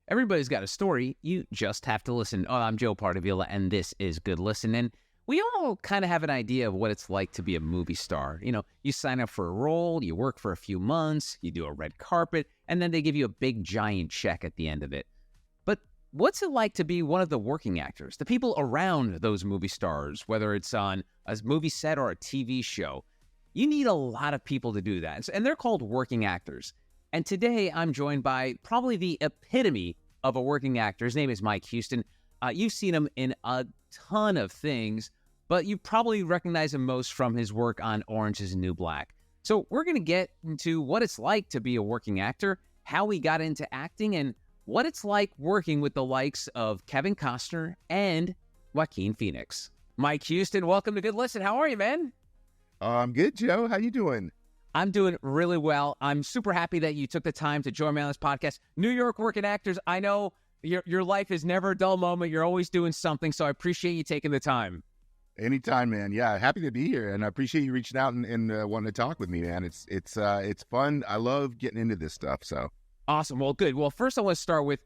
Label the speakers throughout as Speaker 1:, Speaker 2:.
Speaker 1: Everybody's got a story. You just have to listen. Oh, I'm Joe Pardavila, and this is Good Listening. We all kind of have an idea of what it's like to be a movie star. You know, you sign up for a role, you work for a few months, you do a red carpet, and then they give you a big giant check at the end of it. But what's it like to be one of the working actors, the people around those movie stars, whether it's on a movie set or a TV show? You need a lot of people to do that, and they're called working actors. And today I'm joined by probably the epitome of a working actor. His name is Mike Houston. You've seen him in a ton of things, but you probably recognize him most from his work on Orange is the New Black. So we're going to get into what it's like to be a working actor, how he got into acting, and what it's like working with the likes of Kevin Costner and Joaquin Phoenix. Mike Houston, welcome to Good Listen. How are you, man?
Speaker 2: I'm good, Joe. How you doing?
Speaker 1: I'm doing really well. I'm super happy that you took the time to join me on this podcast. New York working actors, I know your life is never a dull moment. You're always doing something, so I appreciate you taking the time.
Speaker 2: Anytime, man. Yeah, happy to be here, and I appreciate you reaching out and wanting to talk with me, man. It's fun. I love getting into this stuff. So
Speaker 1: awesome. Well, good. Well, first I want to start with,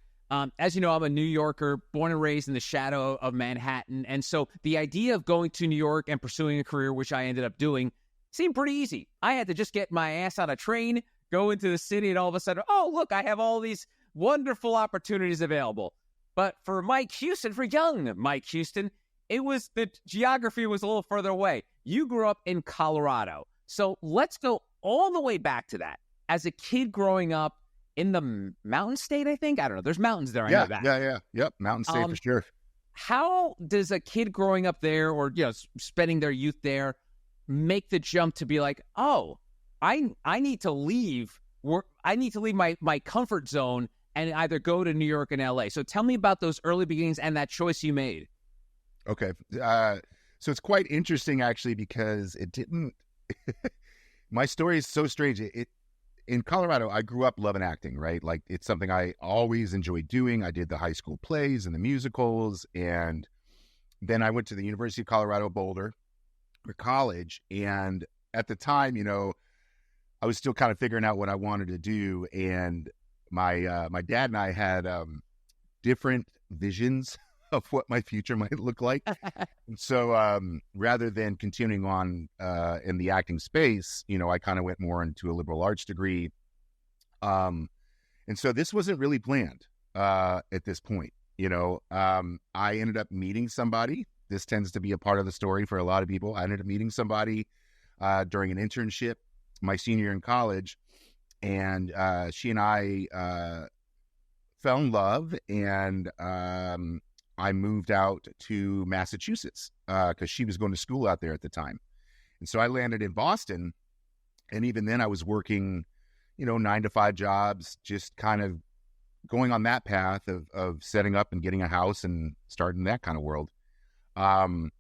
Speaker 1: as you know, I'm a New Yorker, born and raised in the shadow of Manhattan, and so the idea of going to New York and pursuing a career, which I ended up doing, seemed pretty easy. I had to just get my ass on a train, go into the city, and all of a sudden, oh, look, I have all these wonderful opportunities available. But for Mike Houston, for young Mike Houston, the geography was a little further away. You grew up in Colorado. So let's go all the way back to that. As a kid growing up in the mountain state, I think? I don't know. There's mountains there. I know that.
Speaker 2: Yeah. Yep, mountain state for sure.
Speaker 1: How does a kid growing up there or spending their youth there make the jump to be like, oh, I need to leave my comfort zone and either go to New York and LA. So tell me about those early beginnings and that choice you made.
Speaker 2: Okay. So it's quite interesting actually, because it didn't, my story is so strange. In Colorado, I grew up loving acting, right? Like it's something I always enjoyed doing. I did the high school plays and the musicals. And then I went to the University of Colorado Boulder for college, and at the time, I was still kind of figuring out what I wanted to do, and my dad and I had different visions of what my future might look like. So rather than continuing on in the acting space, I kind of went more into a liberal arts degree, and so this wasn't really planned at this point. I ended up meeting somebody. This tends to be a part of the story for a lot of people. I ended up meeting somebody during an internship my senior year in college, and she and I fell in love, and I moved out to Massachusetts because she was going to school out there at the time. And so I landed in Boston, and even then I was working, 9-to-5 jobs, just kind of going on that path of setting up and getting a house and starting that kind of world. And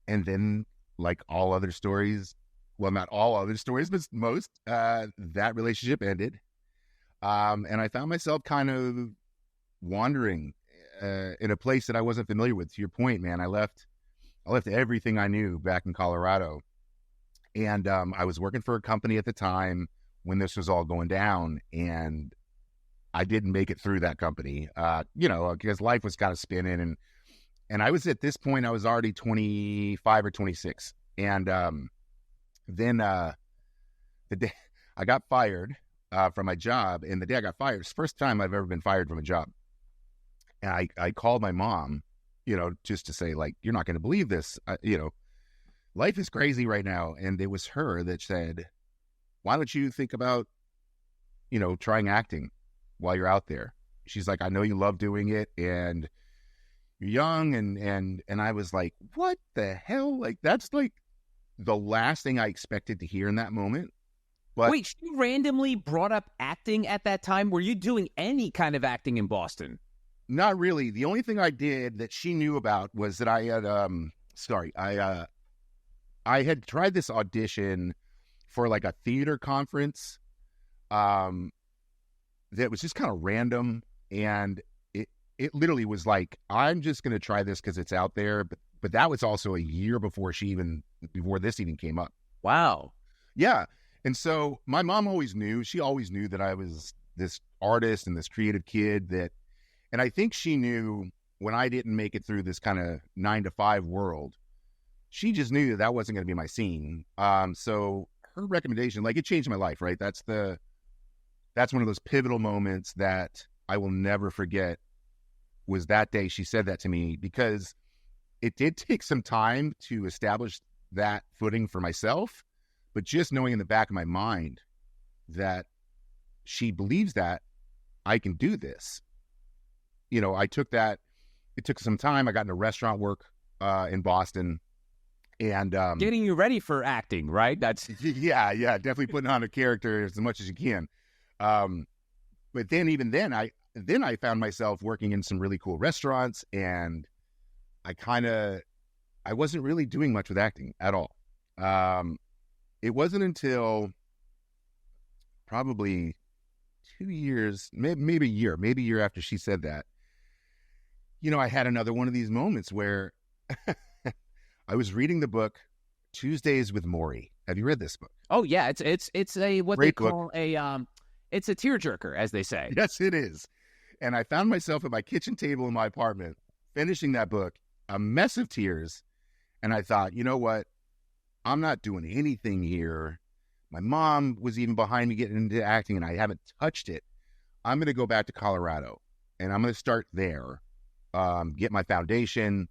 Speaker 2: then, like all other stories, well, not all other stories, but most, that relationship ended. And I found myself kind of wandering in a place that I wasn't familiar with. To your point, man, I left everything I knew back in Colorado. And I was working for a company at the time when this was all going down, and I didn't make it through that company, because life was kind of spinning. And I was, at this point, I was already 25 or 26. And then the day I got fired from my job, and the day I got fired, it's the first time I've ever been fired from a job. And I called my mom, just to say, like, you're not going to believe this. Life is crazy right now. And it was her that said, why don't you think about, trying acting while you're out there? She's like, I know you love doing it, and you're young. And I was like, what the hell? Like, that's like the last thing I expected to hear in that moment. But
Speaker 1: wait, she randomly brought up acting at that time? Were you doing any kind of acting in Boston?
Speaker 2: Not really. The only thing I did that she knew about was that I had, I had tried this audition for like a theater conference that was just kind of random. And it literally was like, I'm just going to try this because it's out there. But that was also a year before this even came up.
Speaker 1: Wow.
Speaker 2: Yeah. And so my mom always knew, that I was this artist and this creative kid and I think she knew when I didn't make it through this kind of 9 to 5 world, she just knew that wasn't going to be my scene. So her recommendation, like, it changed my life, right? That's one of those pivotal moments that I will never forget, was that day she said that to me, because it did take some time to establish that footing for myself, but just knowing in the back of my mind that she believes that I can do this. I took that. It took some time. I got into restaurant work in Boston, and
Speaker 1: getting you ready for acting, right? That's
Speaker 2: yeah, definitely putting on a character as much as you can. But then, even then, I found myself working in some really cool restaurants, and I wasn't really doing much with acting at all. It wasn't until probably 2 years, maybe a year after she said that, I had another one of these moments where I was reading the book Tuesdays with Morrie. Have you read this book?
Speaker 1: Oh yeah, it's a what
Speaker 2: Great
Speaker 1: they call a it's a tearjerker, as they say.
Speaker 2: Yes, it is. And I found myself at my kitchen table in my apartment finishing that book, a mess of tears, and I thought, you know what? I'm not doing anything here. My mom was even behind me getting into acting, and I haven't touched it. I'm going to go back to Colorado, and I'm going to start there, get my foundation.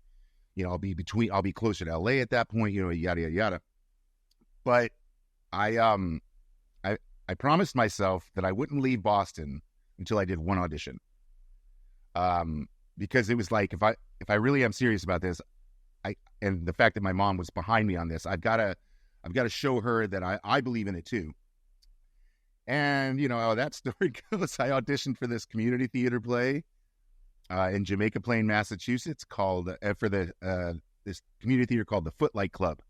Speaker 2: I'll be closer to LA at that point, yada, yada, yada. But I promised myself that I wouldn't leave Boston until I did one audition. Because it was like, if I really am serious about this, and the fact that my mom was behind me on this, I've got to show her that I believe in it too. And how that story goes, I auditioned for this community theater play in Jamaica Plain, Massachusetts, called for this community theater called the Footlight Club.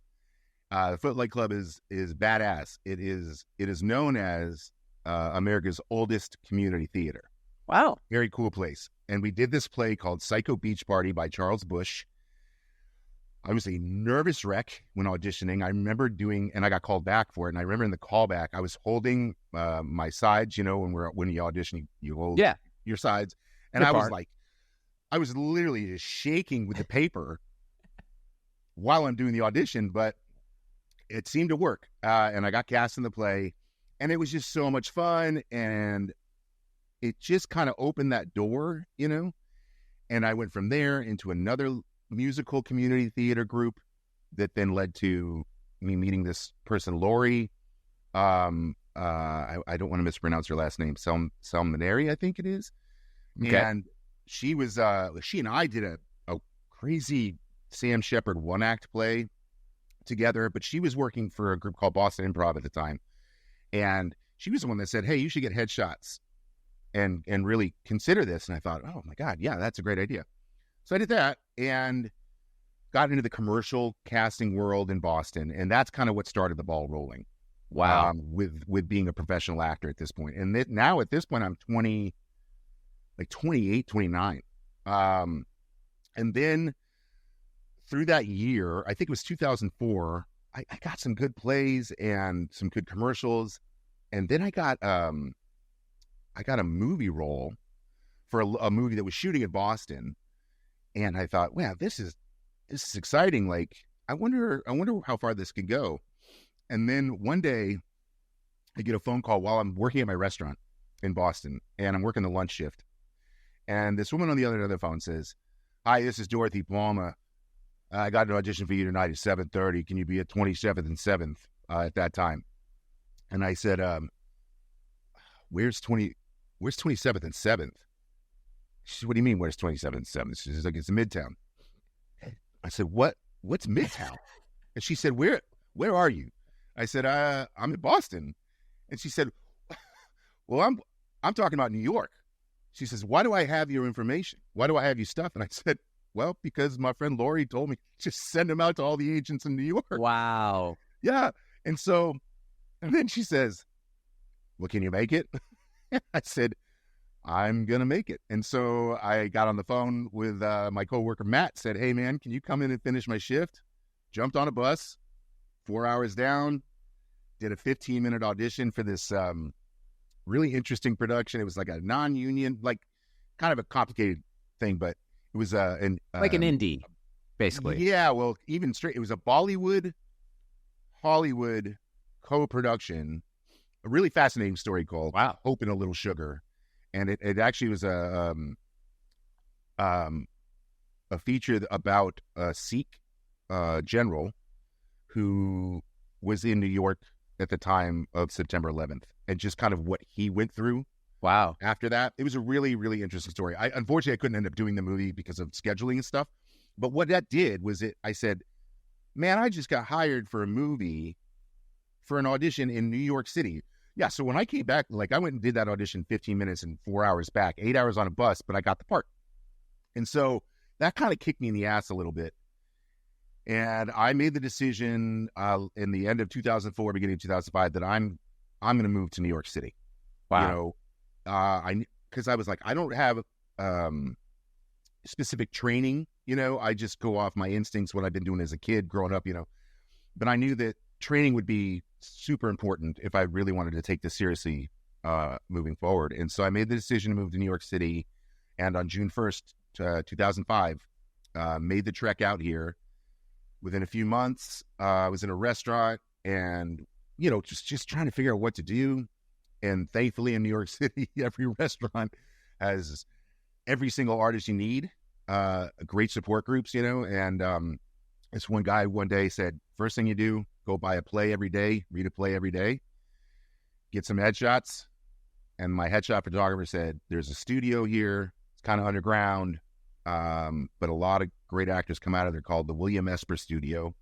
Speaker 2: The Footlight Club is badass. It is known as America's oldest community theater.
Speaker 1: Wow,
Speaker 2: very cool place. And we did this play called Psycho Beach Party by Charles Bush. I was a nervous wreck when auditioning. I remember and I got called back for it. And I remember in the callback, I was holding my sides. When you audition, you hold your sides. And I was literally just shaking with the paper while I'm doing the audition, but it seemed to work. And I got cast in the play, and it was just so much fun. And it just kind of opened that door, and I went from there into another musical community theater group that then led to me meeting this person, Lori. I don't want to mispronounce her last name, Salmonari, I think it is.
Speaker 1: Okay.
Speaker 2: And she and I did a crazy Sam Shepard one-act play together, but she was working for a group called Boston Improv at the time. And she was the one that said, hey, you should get headshots and really consider this. And I thought, oh my God, yeah, that's a great idea. So I did that and got into the commercial casting world in Boston. And that's kind of what started the ball rolling.
Speaker 1: Wow.
Speaker 2: With being a professional actor at this point. And now at this point, I'm 28, 29. And then through that year, I think it was 2004, I got some good plays and some good commercials. And then I got a movie role for a movie that was shooting in Boston. And I thought, wow, this is exciting. Like, I wonder how far this could go. And then one day I get a phone call while I'm working at my restaurant in Boston, and I'm working the lunch shift. And this woman on the other end of the phone says, hi, this is Dorothy Palmer. I got an audition for you tonight at 7:30. Can you be at 27th and 7th at that time? And I said, where's 27th and 7th? She said, what do you mean, where's 27th and 7th? She says, like, it's Midtown. I said, what's Midtown? And she said, where are you? I said, I'm in Boston. And she said, well, I'm talking about New York. She says, why do I have your information? Why do I have your stuff? And I said, well, because my friend Lori told me just send them out to all the agents in New York.
Speaker 1: Wow.
Speaker 2: Yeah. And then she says, well, can you make it? I said, I'm going to make it. And so I got on the phone with my coworker, Matt, said, hey, man, can you come in and finish my shift? Jumped on a bus, 4 hours down, did a 15-minute audition for this really interesting production. It was like a non-union, like kind of a complicated thing, but it was
Speaker 1: Like an indie, basically.
Speaker 2: yeah, well, even straight, it was a Bollywood Hollywood co-production. A really fascinating story called
Speaker 1: Wow.
Speaker 2: Hope and a Little Sugar, and it actually was a feature about a Sikh general who was in New York at the time of September 11th, and just kind of what he went through.
Speaker 1: Wow.
Speaker 2: After that, it was a really, really interesting story. Unfortunately, I couldn't end up doing the movie because of scheduling and stuff. But what that did was I said, man, I just got hired for a movie for an audition in New York City. Yeah, so when I came back, like I went and did that audition 15 minutes and 4 hours back, 8 hours on a bus, but I got the part. And so that kind of kicked me in the ass a little bit. And I made the decision in the end of 2004, beginning of 2005, that I'm going to move to New York City.
Speaker 1: Wow.
Speaker 2: You know, because I was like, I don't have specific training. You know, I just go off my instincts, what I've been doing as a kid growing up, you know. But I knew that training would be super important if I really wanted to take this seriously moving forward. And so I made the decision to move to New York City. And on June 1st, 2005, made the trek out here. Within a few months, I was in a restaurant and, you know, just trying to figure out what to do. And thankfully in New York City, every restaurant has every single artist you need, great support groups, you know. And this one guy one day said, first thing you do, go buy a play every day, read a play every day, get some headshots. And my headshot photographer said, there's a studio here. It's kind of underground, but a lot of great actors come out of there, called the William Esper Studio.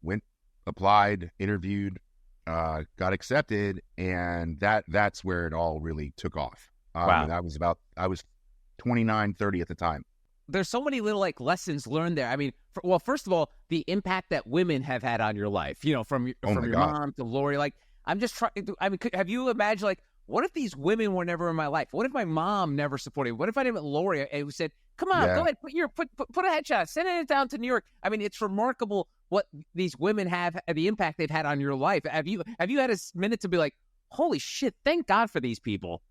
Speaker 2: Went, applied, interviewed, got accepted, and that's where it all really took off.
Speaker 1: Wow.
Speaker 2: I was 29, 30 at the time.
Speaker 1: There's so many little like lessons learned there. I mean, well, first of all, the impact that women have had on your life, you know, from your mom to Lori. Like, I'm just trying. I mean, have you imagined like, what if these women were never in my life? What if my mom never supported me? What if I didn't met Lori and said, come on, go ahead, put a headshot, send it down to New York. I mean, it's remarkable what these women have, the impact they've had on your life. Have you had a minute to be like, holy shit, thank God for these people?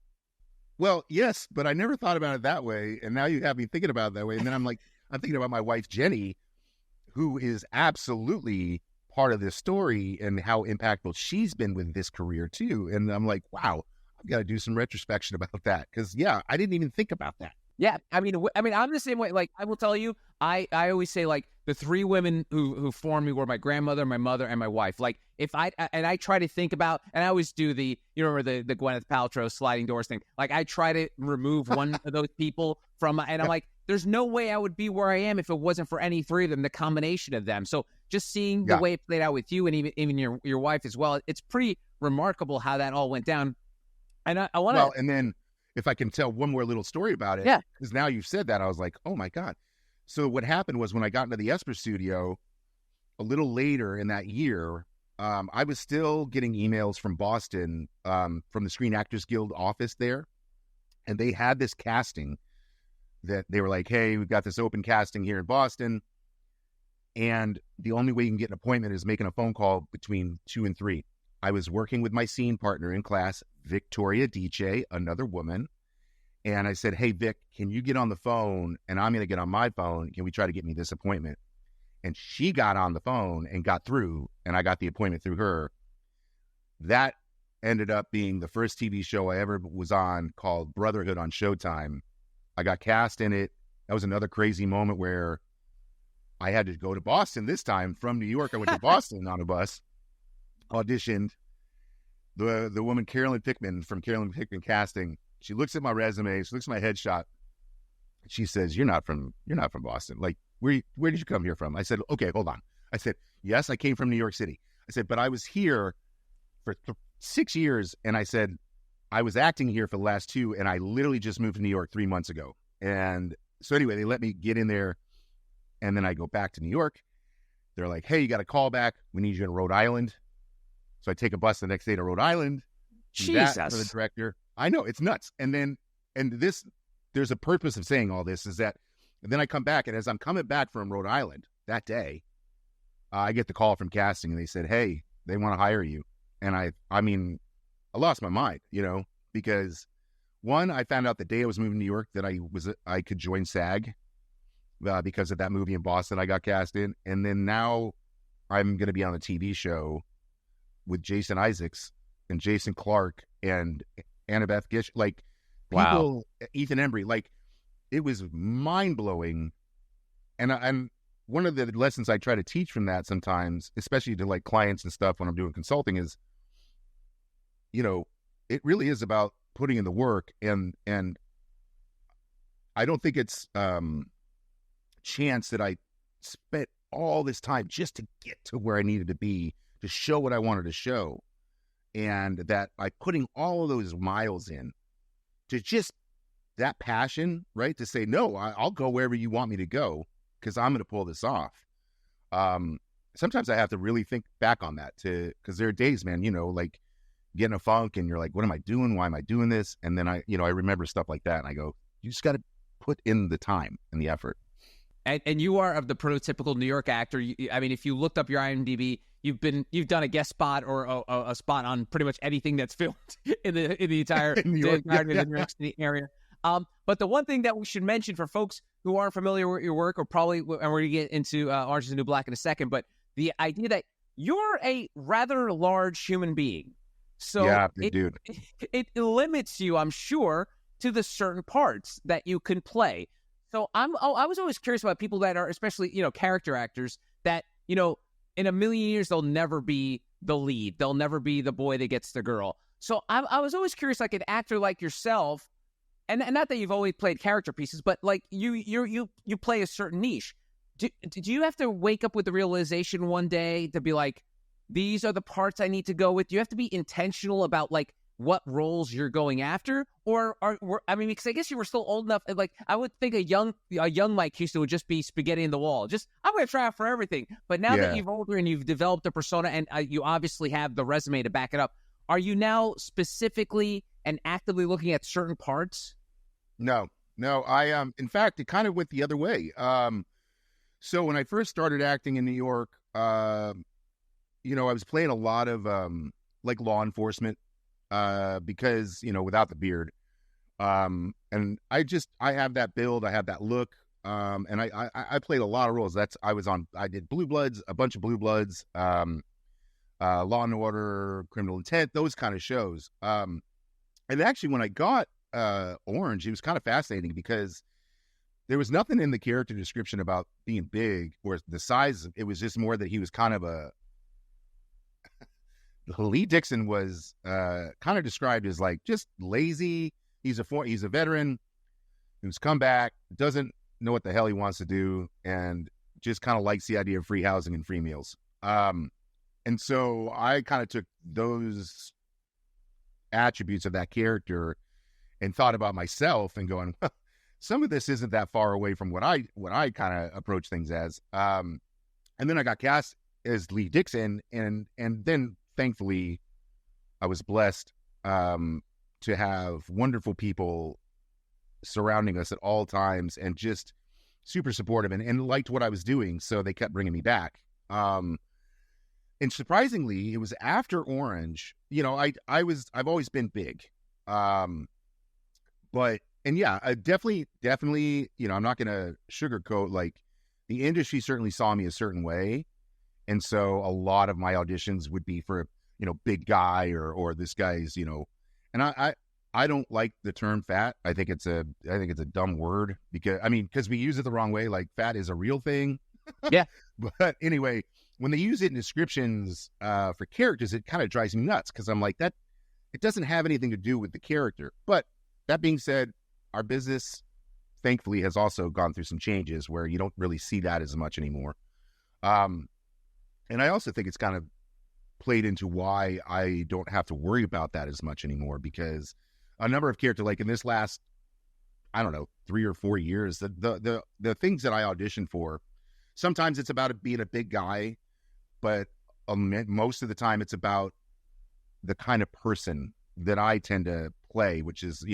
Speaker 2: Well, yes, but I never thought about it that way. And now you have me thinking about it that way. And then I'm thinking about my wife, Jenny, who is absolutely part of this story and how impactful she's been with this career too. And I'm like, wow, I've got to do some retrospection about that. Because, yeah, I didn't even think about that.
Speaker 1: Yeah, I mean, I'm the same way. Like, I will tell you, I always say, like, the three women who formed me were my grandmother, my mother, and my wife. Like, I try to think about, and I always do you remember the Gwyneth Paltrow sliding doors thing. Like, I try to remove one of those people from, and I'm like, there's no way I would be where I am if it wasn't for any three of them, the combination of them. So just seeing the way it played out with you and even your wife as well, it's pretty remarkable how that all went down. And I want to.
Speaker 2: Well, and then if I can tell one more little story about it, because now you've said that, I was like, oh my God. So what happened was when I got into the Esper Studio a little later in that year, I was still getting emails from Boston, from the Screen Actors Guild office there. And they had this casting that they were like, hey, we've got this open casting here in Boston. And the only way you can get an appointment is making a phone call between 2 and 3. I was working with my scene partner in class, Victoria Dice, another woman. And I said, hey, Vic, can you get on the phone? And I'm going to get on my phone. Can we try to get me this appointment? And she got on the phone and got through, and I got the appointment through her. That ended up being the first TV show I ever was on, called Brotherhood on Showtime. I got cast in it. That was another crazy moment where I had to go to Boston this time. From New York, I went to Boston on a bus, auditioned. The woman, Carolyn Pickman from Carolyn Pickman Casting, she looks at my resume, she looks at my headshot. She says, you're not from Boston. Like, where did you come here from? I said, okay, hold on. I said, yes, I came from New York City. I said, but I was here for 6 years. And I said, I was acting here for the last 2, and I literally just moved to New York 3 months ago. And so anyway, they let me get in there, and then I go back to New York. They're like, hey, you got a call back. We need you in Rhode Island. So I take a bus the next day to Rhode Island.
Speaker 1: Jesus.
Speaker 2: For the director. I know, it's nuts. And this, there's a purpose of saying all this, is that then I come back, and as I'm coming back from Rhode Island that day, I get the call from casting, and they said, hey, they want to hire you. And I mean, I lost my mind, because one, I found out the day I was moving to New York that I could join SAG because of that movie in Boston I got cast in. And then now I'm going to be on a TV show with Jason Isaacs and Jason Clarke and Annabeth Gish, like
Speaker 1: Wow.
Speaker 2: people, Ethan Embry, like it was mind blowing. And one of the lessons I try to teach from that sometimes, especially to like clients and stuff when I'm doing consulting, is, it really is about putting in the work. And I don't think it's chance that I spent all this time just to get to where I needed to be, to show what I wanted to show. And that by putting all of those miles in, to just that passion, right? To say, no, I'll go wherever you want me to go because I'm going to pull this off. Sometimes I have to really think back on that because there are days, man, like getting a funk and you're like, what am I doing? Why am I doing this? And then I remember stuff like that and I go, you just got to put in the time and the effort.
Speaker 1: And you are of the prototypical New York actor. I mean, if you looked up your IMDb, you've done a guest spot or a spot on pretty much anything that's filmed in the entire
Speaker 2: New York,
Speaker 1: New York City area. But the one thing that we should mention for folks who aren't familiar with your work, or probably, and we're going to get into Orange is the New Black in a second, but the idea that you're a rather large human being. So
Speaker 2: yeah, dude.
Speaker 1: It limits you, I'm sure, to the certain parts that you can play. So I was always curious about people that are, especially, character actors that, in a million years, they'll never be the lead. They'll never be the boy that gets the girl. So I was always curious, like an actor like yourself, and not that you've always played character pieces, but like you play a certain niche. Do you have to wake up with the realization one day to be like, these are the parts I need to go with? Do you have to be intentional about like what roles you're going after, or because I guess you were still old enough. Like I would think a young Mike Houston would just be spaghetti in the wall. Just I'm going to try out for everything. But now that you've older and you've developed a persona, and you obviously have the resume to back it up, are you now specifically and actively looking at certain parts?
Speaker 2: No. I in fact, it kind of went the other way. So when I first started acting in New York, I was playing a lot of like law enforcement. Because, without the beard, and I have that build, I have that look, and I played a lot of roles. I did Blue Bloods, a bunch of Blue Bloods, Law and Order, Criminal Intent, those kind of shows. And actually when I got, Orange, it was kind of fascinating because there was nothing in the character description about being big or the size. It was just more that he was kind of Lee Dixon was kind of described as like just lazy. He's a veteran who's come back, doesn't know what the hell he wants to do, and just kind of likes the idea of free housing and free meals. And so I kind of took those attributes of that character and thought about myself and going, well, some of this isn't that far away from what I kind of approach things as. And then I got cast as Lee Dixon, and then thankfully, I was blessed to have wonderful people surrounding us at all times and just super supportive and liked what I was doing. So they kept bringing me back. And surprisingly, it was after Orange, I've always been big. I definitely, I'm not going to sugarcoat, like the industry certainly saw me a certain way. And so a lot of my auditions would be for, big guy or this guy's, and I don't like the term fat. I think it's a dumb word because we use it the wrong way. Like fat is a real thing.
Speaker 1: Yeah.
Speaker 2: But anyway, when they use it in descriptions for characters, it kind of drives me nuts because I'm like that. It doesn't have anything to do with the character. But that being said, our business thankfully has also gone through some changes where you don't really see that as much anymore. And I also think it's kind of played into why I don't have to worry about that as much anymore, because a number of characters, like in this last, I don't know, 3 or 4 years, the things that I auditioned for, sometimes it's about being a big guy, but most of the time it's about the kind of person that I tend to play, which is,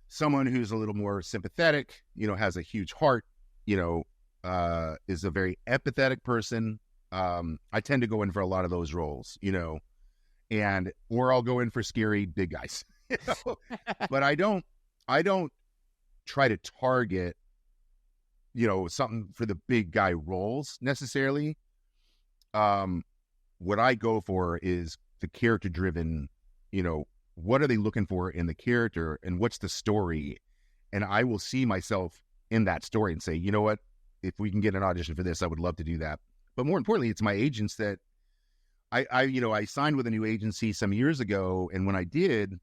Speaker 2: someone who's a little more sympathetic, has a huge heart, is a very empathetic person. I tend to go in for a lot of those roles, or I'll go in for scary big guys. But I don't try to target, something for the big guy roles necessarily. What I go for is the character driven, what are they looking for in the character and what's the story? And I will see myself in that story and say, you know what, if we can get an audition for this, I would love to do that. But more importantly, it's my agents that I signed with a new agency some years ago. And when I did,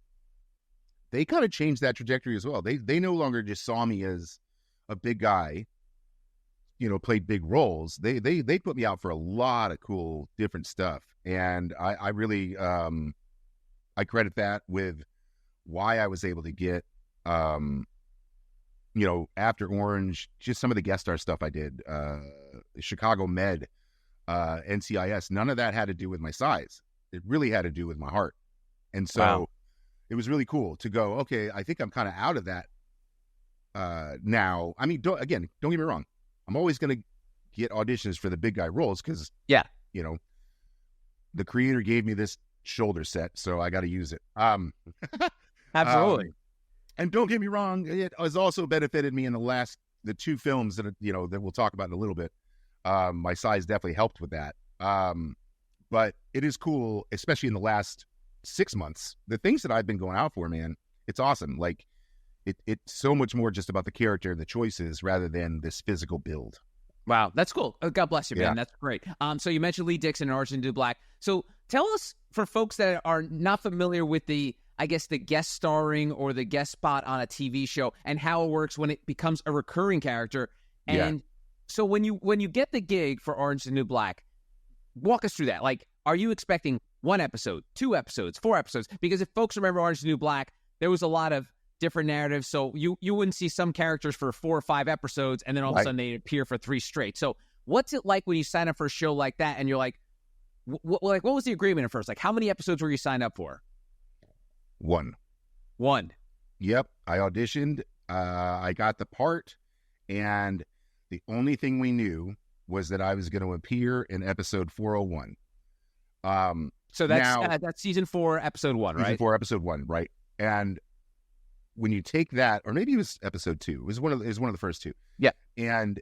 Speaker 2: they kind of changed that trajectory as well. They no longer just saw me as a big guy, played big roles. They put me out for a lot of cool different stuff. And I really, I credit that with why I was able to get, after Orange, just some of the guest star stuff I did, Chicago Med, NCIS, none of that had to do with my size. It really had to do with my heart. And so It was really cool to go, okay, I think I'm kind of out of that now. I mean, don't get me wrong. I'm always going to get auditions for the big guy roles because, the creator gave me this shoulder set, so I got to use it.
Speaker 1: Absolutely.
Speaker 2: And don't get me wrong, it has also benefited me in the two films that we'll talk about in a little bit. My size definitely helped with that. But it is cool, especially in the last 6 months, the things that I've been going out for, man, it's awesome. Like it's so much more just about the character and the choices rather than this physical build.
Speaker 1: Wow, that's cool. God bless you, man.
Speaker 2: Yeah.
Speaker 1: That's great. So you mentioned Lee Dixon and Orange is the New Black. So tell us, for folks that are not familiar with the guest starring or the guest spot on a TV show and how it works when it becomes a recurring character. And so when you get the gig for Orange is the New Black, walk us through that. Like, are you expecting 1 episode, 2 episodes, 4 episodes? Because if folks remember Orange is the New Black, there was a lot of different narratives. So you wouldn't see some characters for 4 or 5 episodes, and then all of a sudden they appear for 3 straight. So what's it like when you sign up for a show like that and you're like, what was the agreement at first? Like, how many episodes were you signed up for?
Speaker 2: 1. Yep. I auditioned. I got the part, and the only thing we knew was that I was going to appear in episode 401.
Speaker 1: So that's season 4, episode 1, right?
Speaker 2: Season 4, episode 1, right? And when you take that, or maybe it was episode 2, it was one of the first 2.
Speaker 1: Yeah.
Speaker 2: And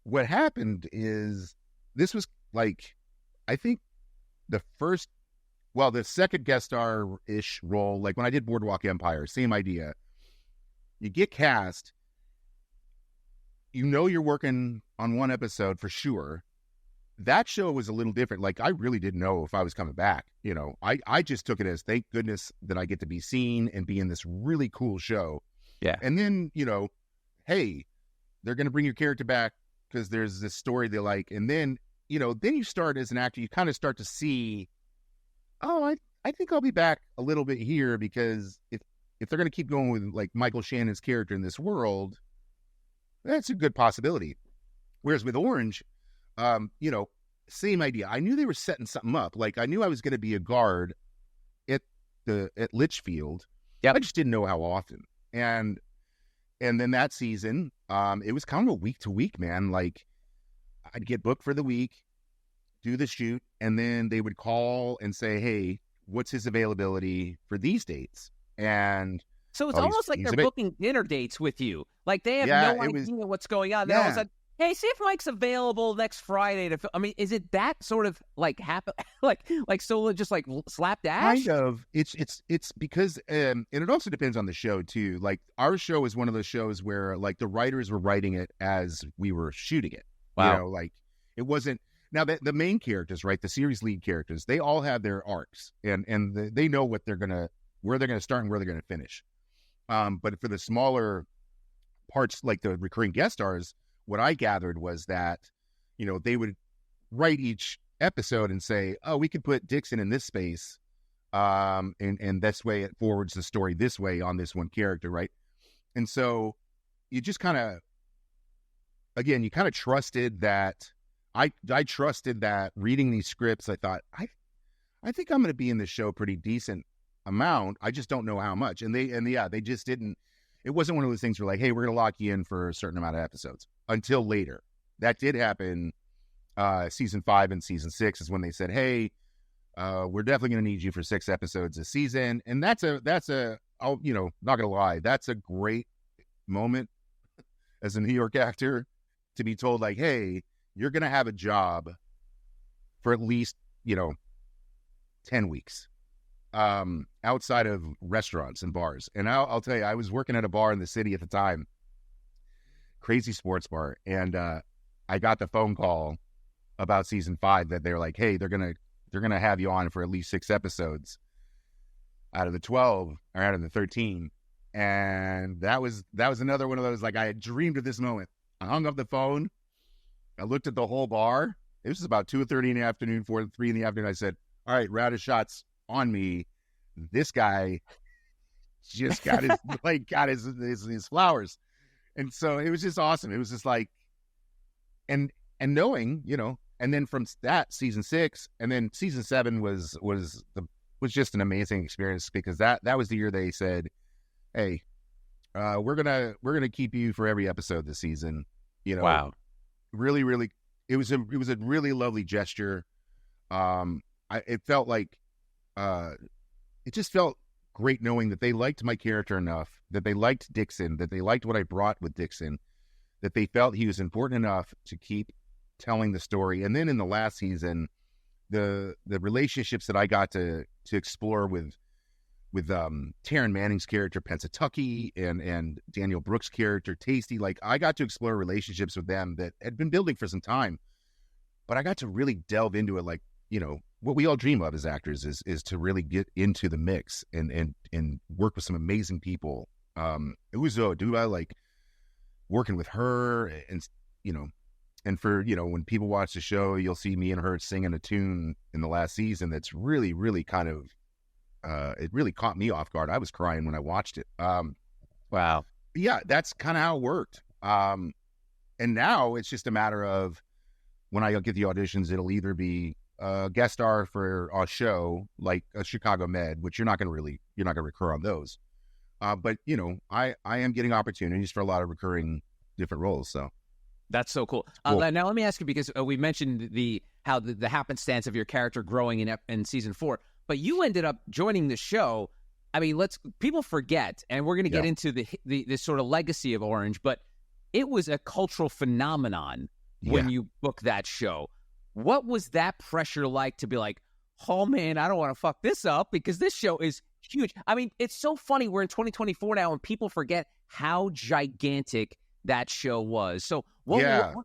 Speaker 2: what happened is this was like, I think the second guest star-ish role, like when I did Boardwalk Empire, same idea. You get cast, you're working on 1 episode for sure. That show was a little different. Like, I really didn't know if I was coming back. I just took it as, thank goodness that I get to be seen and be in this really cool show.
Speaker 1: Yeah.
Speaker 2: And then, hey, they're going to bring your character back because there's this story they like. And then, then you start as an actor, you kind of start to see, I think I'll be back a little bit here, because if they're going to keep going with like Michael Shannon's character in this world, that's a good possibility. Whereas with Orange, same idea. I knew they were setting something up. Like, I knew I was going to be a guard at Litchfield.
Speaker 1: Yeah.
Speaker 2: I just didn't know how often. And then that season, it was kind of a week to week, man. Like, I'd get booked for the week, do the shoot, and then they would call and say, hey, what's his availability for these dates? And
Speaker 1: so it's almost like they're booking dinner dates with you. Like, they have no idea what's going on. Then all of a sudden, hey, see if Mike's available next Friday to film. I mean, is it that sort of like happen, like Sola just like slapdash?
Speaker 2: Kind of. It's because, and it also depends on the show too. Like, our show is one of those shows where like the writers were writing it as we were shooting it.
Speaker 1: Wow.
Speaker 2: Like, it wasn't. Now, the main characters, right, the series lead characters, they all have their arcs, and they know where they're gonna start and where they're gonna finish. But for the smaller parts, like the recurring guest stars, what I gathered was that, they would write each episode and say, oh, we could put Dixon in this space, and this way it forwards the story this way on this one character, right? And so you just kind of, again, you kind of trusted that. I trusted that reading these scripts, I thought, I think I'm going to be in the show pretty decent amount. I just don't know how much. And they just didn't. It wasn't one of those things where like, hey, we're going to lock you in for a certain amount of episodes until later. That did happen. Season 5 and season 6 is when they said, hey, we're definitely going to need you for 6 episodes a season. And that's I'll, not going to lie, that's a great moment as a New York actor to be told, like, hey, you're going to have a job for at least, 10 weeks outside of restaurants and bars. And I'll tell you, I was working at a bar in the city at the time, crazy sports bar. And I got the phone call about season 5 that they're like, hey, they're going to have you on for at least 6 episodes out of the 12 or out of the 13. And that was another one of those, like, I had dreamed of this moment. I hung up the phone. I looked at the whole bar. It was about 2:30 in the afternoon, 4:03 in the afternoon. I said, all right, round of shots on me. This guy just got his flowers. And so it was just awesome. It was just like, and knowing, and then from that, season 6, and then season 7 was just an amazing experience, because that was the year they said, hey, we're gonna keep you for every episode this season.
Speaker 1: Wow.
Speaker 2: Really, really, it was a really lovely gesture. It felt like, it just felt great knowing that they liked my character enough, that they liked Dixon, that they liked what I brought with Dixon, that they felt he was important enough to keep telling the story. And then in the last season, the relationships that I got to explore with Taryn Manning's character Pensatucky and Daniel Brooks' character Tasty, like, I got to explore relationships with them that had been building for some time, but I got to really delve into it. Like, what we all dream of as actors is to really get into the mix and work with some amazing people. Uzo Aduba, like, working with her, and and for, when people watch the show, you'll see me and her singing a tune in the last season that's really, really kind of, it really caught me off guard. I was crying when I watched it.
Speaker 1: Wow.
Speaker 2: Yeah, that's kind of how it worked. And now it's just a matter of, when I get the auditions, it'll either be a guest star for a show like a Chicago Med, which you're not going to recur on those. But I am getting opportunities for a lot of recurring different roles. So
Speaker 1: that's so cool. Now let me ask you, because we mentioned the happenstance of your character growing in season 4, but you ended up joining the show. I mean, people forget, and we're going to get into the sort of legacy of Orange, but it was a cultural phenomenon when you booked that show. What was that pressure like to be like, oh man, I don't want to fuck this up, because this show is huge. I mean, it's so funny. We're in 2024 now, and people forget how gigantic that show was. So what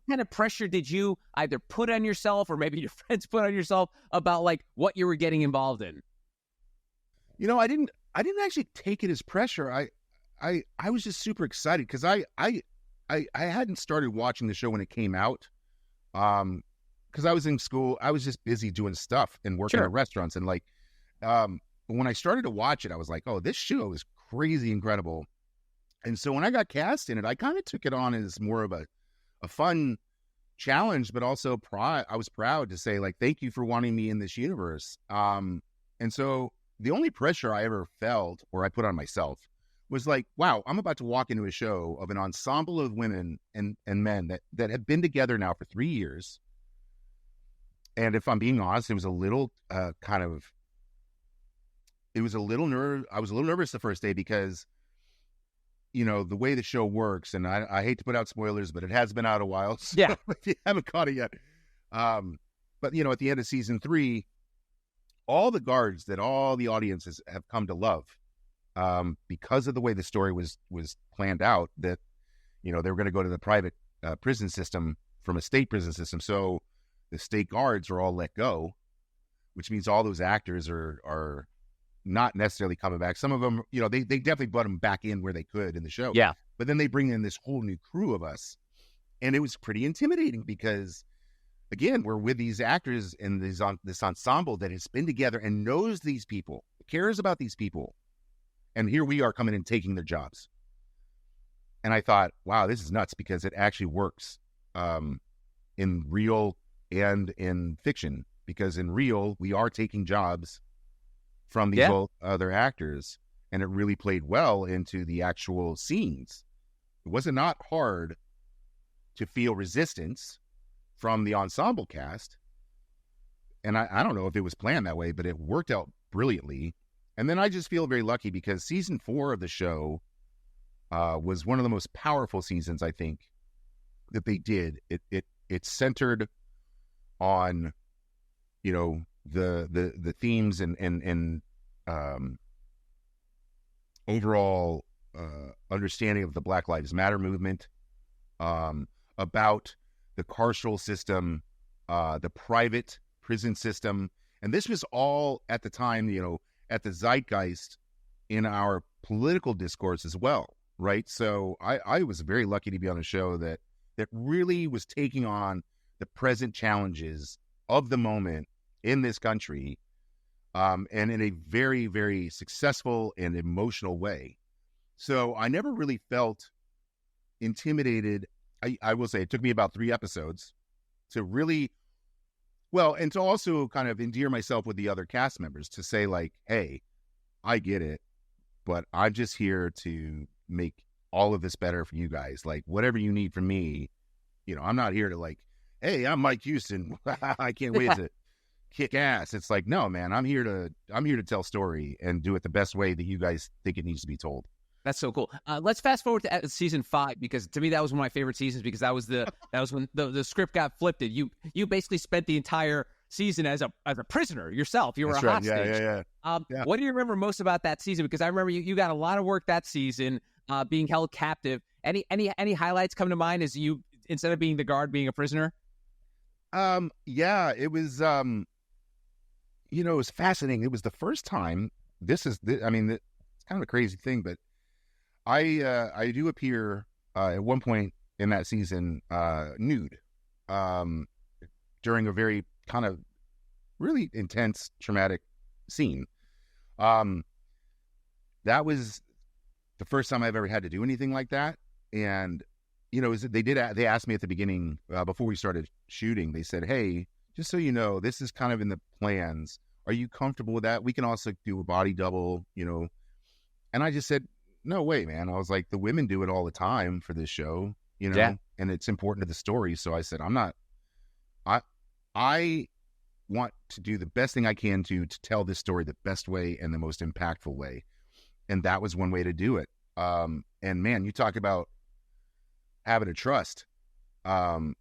Speaker 1: kind of pressure did you either put on yourself, or maybe your friends put on yourself, about like what you were getting involved in?
Speaker 2: I didn't actually take it as pressure. I was just super excited, because I hadn't started watching the show when it came out. Because I was in school, I was just busy doing stuff and working at restaurants. And like, when I started to watch it, I was like, oh, this show is crazy incredible. And so when I got cast in it, I kind of took it on as more of a fun challenge, but also I was proud to say, like, thank you for wanting me in this universe. And so the only pressure I ever felt, or I put on myself, was like, wow, I'm about to walk into a show of an ensemble of women and men that have been together now for 3 years. And if I'm being honest, it was a little I was a little nervous the first day, because, the way the show works, and I hate to put out spoilers, but it has been out a while. So if you haven't caught it yet. But, at the end of season 3, all the guards that all the audiences have come to love, because of the way the story was planned out, that, they were going to go to the private prison system from a state prison system. So the state guards are all let go, which means all those actors are not necessarily coming back. Some of them, they definitely brought them back in where they could in the show. Yeah. But then they bring in this whole new crew of us. And it was pretty intimidating, because, again, we're with these actors and this ensemble that has been together and knows these people, cares about these people. And here we are coming and taking their jobs. And I thought, wow, this is nuts, because it actually works in real and in fiction, because in real, we are taking jobs from these other actors, and it really played well into the actual scenes. It wasn't not hard to feel resistance from the ensemble cast. and I don't know if it was planned that way, but it worked out brilliantly. And then I just feel very lucky because season 4 of the show was one of the most powerful seasons, I think, that they did. It centered on, you know, the themes and overall understanding of the Black Lives Matter movement, about the carceral system, the private prison system. And this was all at the time, you know, at the zeitgeist in our political discourse as well, right? So I was very lucky to be on a show that really was taking on the present challenges of the moment in this country, and in a very, very successful and emotional way. So I never really felt intimidated. I will say it took me about 3 episodes to really, well, and to also kind of endear myself with the other cast members to say like, hey, I get it, but I'm just here to make all of this better for you guys. Like whatever you need from me, you know, I'm not here to like, hey, I'm Mike Houston. I can't wait to kick ass. It's like, no, man, I'm here to tell story and do it the best way that you guys think it needs to be told.
Speaker 1: That's so cool. Let's fast forward to season 5, because to me that was one of my favorite seasons, because that was when the script got flipped. You basically spent the entire season as a prisoner yourself. You were
Speaker 2: That's
Speaker 1: a
Speaker 2: right.
Speaker 1: hostage.
Speaker 2: Yeah.
Speaker 1: What do you remember most about that season? Because I remember you got a lot of work that season, being held captive. Any highlights come to mind as you, instead of being the guard, being a prisoner?
Speaker 2: Yeah, it was, you know, it was fascinating. It was the first time. It's kind of a crazy thing, but I do appear at one point in that season nude, during a very kind of really intense, traumatic scene. That was the first time I've ever had to do anything like that. And, you know, they asked me at the beginning, before we started shooting, they said, hey, just so you know, this is kind of in the plans. Are you comfortable with that? We can also do a body double, you know. And I just said, no way, man. I was like, the women do it all the time for this show, you know, and it's important to the story. So I said, I want to do the best thing I can to tell this story the best way and the most impactful way. And that was one way to do it. And man, you talk about having a trust. But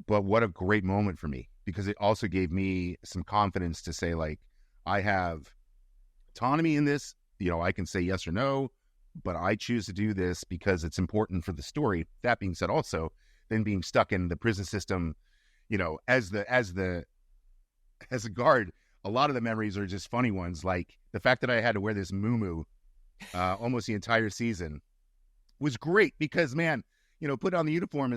Speaker 2: what a great moment for me, because it also gave me some confidence to say, like, I have autonomy in this. You know, I can say yes or no, but I choose to do this because it's important for the story. That being said, also, then being stuck in the prison system, you know, as a guard, a lot of the memories are just funny ones. Like the fact that I had to wear this muumuu almost the entire season was great, because, man, you know, putting on the uniform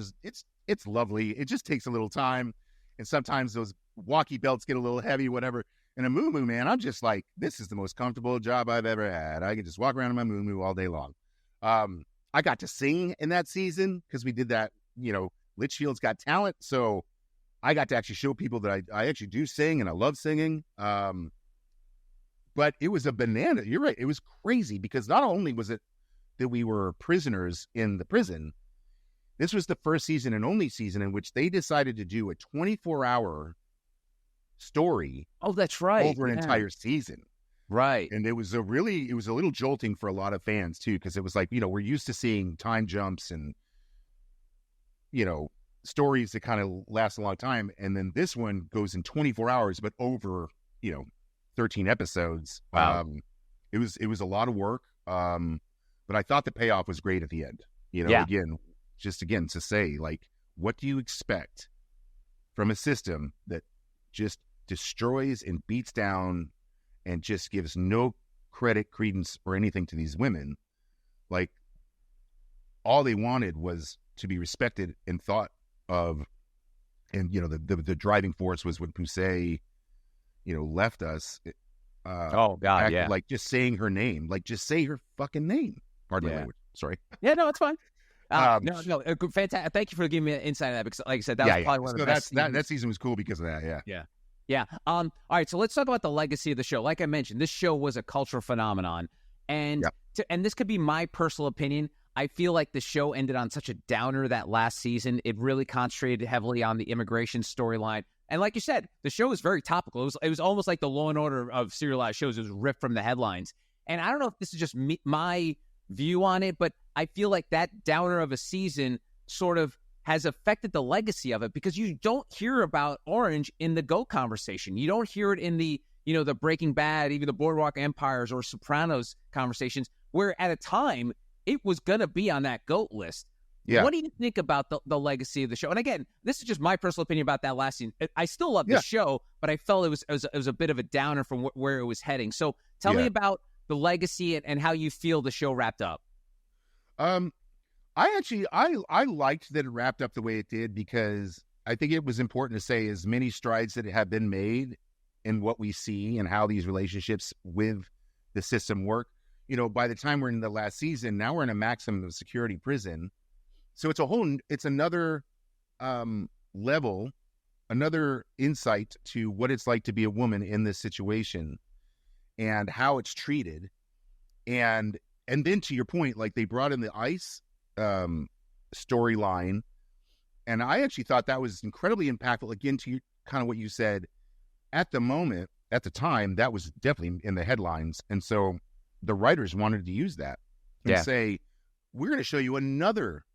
Speaker 2: it's lovely. It just takes a little time, and sometimes those walkie belts get a little heavy, whatever. And a muumuu, man, I'm just like, this is the most comfortable job I've ever had. I can just walk around in my muumuu all day long. I got to sing in that season because we did that, you know, Litchfield's Got Talent. So I got to actually show people that I actually do sing, and I love singing. But it was a banana. You're right. It was crazy, because not only was it that we were prisoners in the prison, this was the first season and only season in which they decided to do a 24-hour story.
Speaker 1: Oh, that's right.
Speaker 2: Over an entire season.
Speaker 1: Right.
Speaker 2: And it was a little jolting for a lot of fans too, because it was like, you know, we're used to seeing time jumps and, you know, stories that kind of last a long time. And then this one goes in 24 hours, but over, you know, 13 episodes.
Speaker 1: Wow.
Speaker 2: It was a lot of work. But I thought the payoff was great at the end. You know, again to say, like, what do you expect from a system that just destroys and beats down and just gives no credence or anything to these women? Like, all they wanted was to be respected and thought of. And, you know, the driving force was when Pusey, you know, left us. Like, just saying her name, like, just say her fucking name. Pardon my language. Sorry.
Speaker 1: Yeah, no, it's fine. No, fantastic. Thank you for giving me an insight of that, because, like I said, that was probably one of the best.
Speaker 2: That season was cool because of that.
Speaker 1: Yeah. All right, so let's talk about the legacy of the show. Like I mentioned, this show was a cultural phenomenon, and this could be my personal opinion. I feel like the show ended on such a downer that last season. It really concentrated heavily on the immigration storyline. And like you said, the show was very topical. It was almost like the Law and Order of serialized shows. It was ripped from the headlines. And I don't know if this is just my view on it, but I feel like that downer of a season sort of has affected the legacy of it, because you don't hear about Orange in the GOAT conversation. You don't hear it in the, the Breaking Bad, even the Boardwalk Empires or Sopranos conversations, where at a time it was going to be on that GOAT list. Yeah. What do you think about the legacy of the show? And again, this is just my personal opinion about that last scene. I still love the show, but I felt it was a bit of a downer from where it was heading. So tell me about the legacy and how you feel the show wrapped up.
Speaker 2: I liked that it wrapped up the way it did, because I think it was important to say as many strides that have been made in what we see and how these relationships with the system work. By the time we're in the last season, now we're in a maximum security prison. So it's another level, another insight to what it's like to be a woman in this situation and how it's treated. And then to your point, like, they brought in the ICE storyline, and I actually thought that was incredibly impactful. Again, to kind of what you said, at the time, that was definitely in the headlines. And so the writers wanted to use that and say, we're going to show you another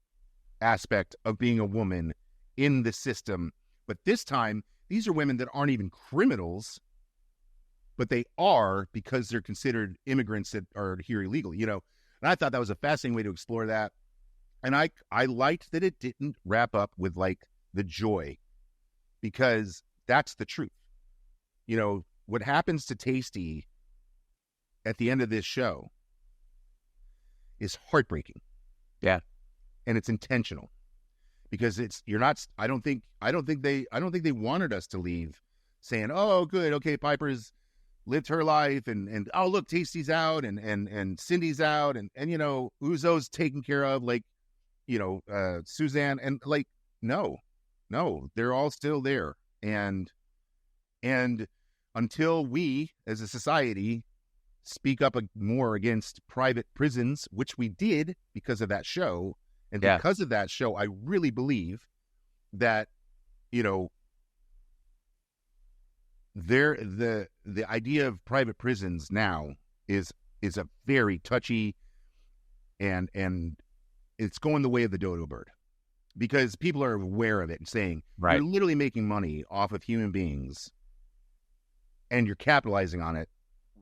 Speaker 2: aspect of being a woman in the system. But this time, these are women that aren't even criminals, but they are because they're considered immigrants that are here illegally, And I thought that was a fascinating way to explore that. And I liked that it didn't wrap up with, like, the joy, because that's the truth. What happens to Tasty at the end of this show is heartbreaking.
Speaker 1: Yeah.
Speaker 2: And it's intentional, because I don't think they wanted us to leave saying, oh, good, okay, Piper's lived her life, and oh, look, Tasty's out, and Cindy's out, and Uzo's taken care of, like, Suzanne, and like, no, they're all still there. And until we as a society speak up more against private prisons, which we did because of that show, and because of that show, I really believe that, the idea of private prisons now is a very touchy, and it's going the way of the dodo bird, because people are aware of it and saying, you're literally making money off of human beings and you're capitalizing on it,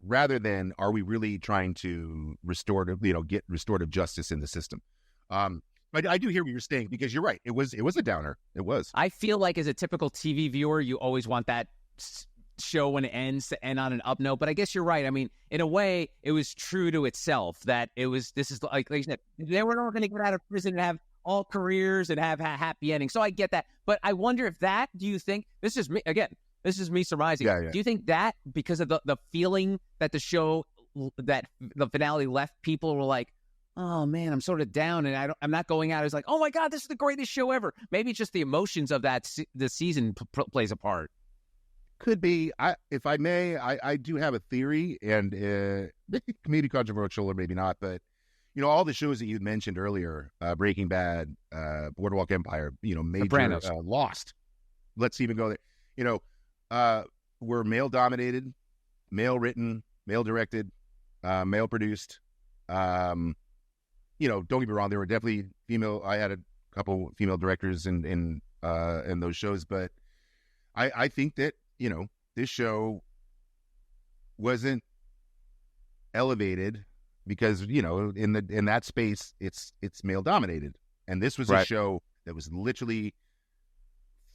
Speaker 2: rather than, are we really trying to get restorative justice in the system? But I do hear what you're saying, because you're right. It was a downer. It was.
Speaker 1: I feel like as a typical TV viewer, you always want that show when it ends to end on an up note. But I guess you're right. I mean, in a way, it was true to itself that this is like you said, they were not going to get out of prison and have all careers and have a happy ending. So I get that. But I wonder if do you think, this is me surmising. Yeah. Do you think that because of the feeling that the show, that the finale left, people were like, oh man, I'm sort of down, and I'm not going out. It's like, oh my God, this is the greatest show ever. Maybe it's just the emotions of the season plays a part.
Speaker 2: Could be. If I may, I do have a theory, and maybe controversial or maybe not, but all the shows that you mentioned earlier, Breaking Bad, Boardwalk Empire, major, Lost. Let's even go there. Were male dominated, male written, male directed, male produced. Don't get me wrong, there were definitely female. I had a couple female directors in those shows, but I think that this show wasn't elevated because in that space it's male dominated, and this was a show that was literally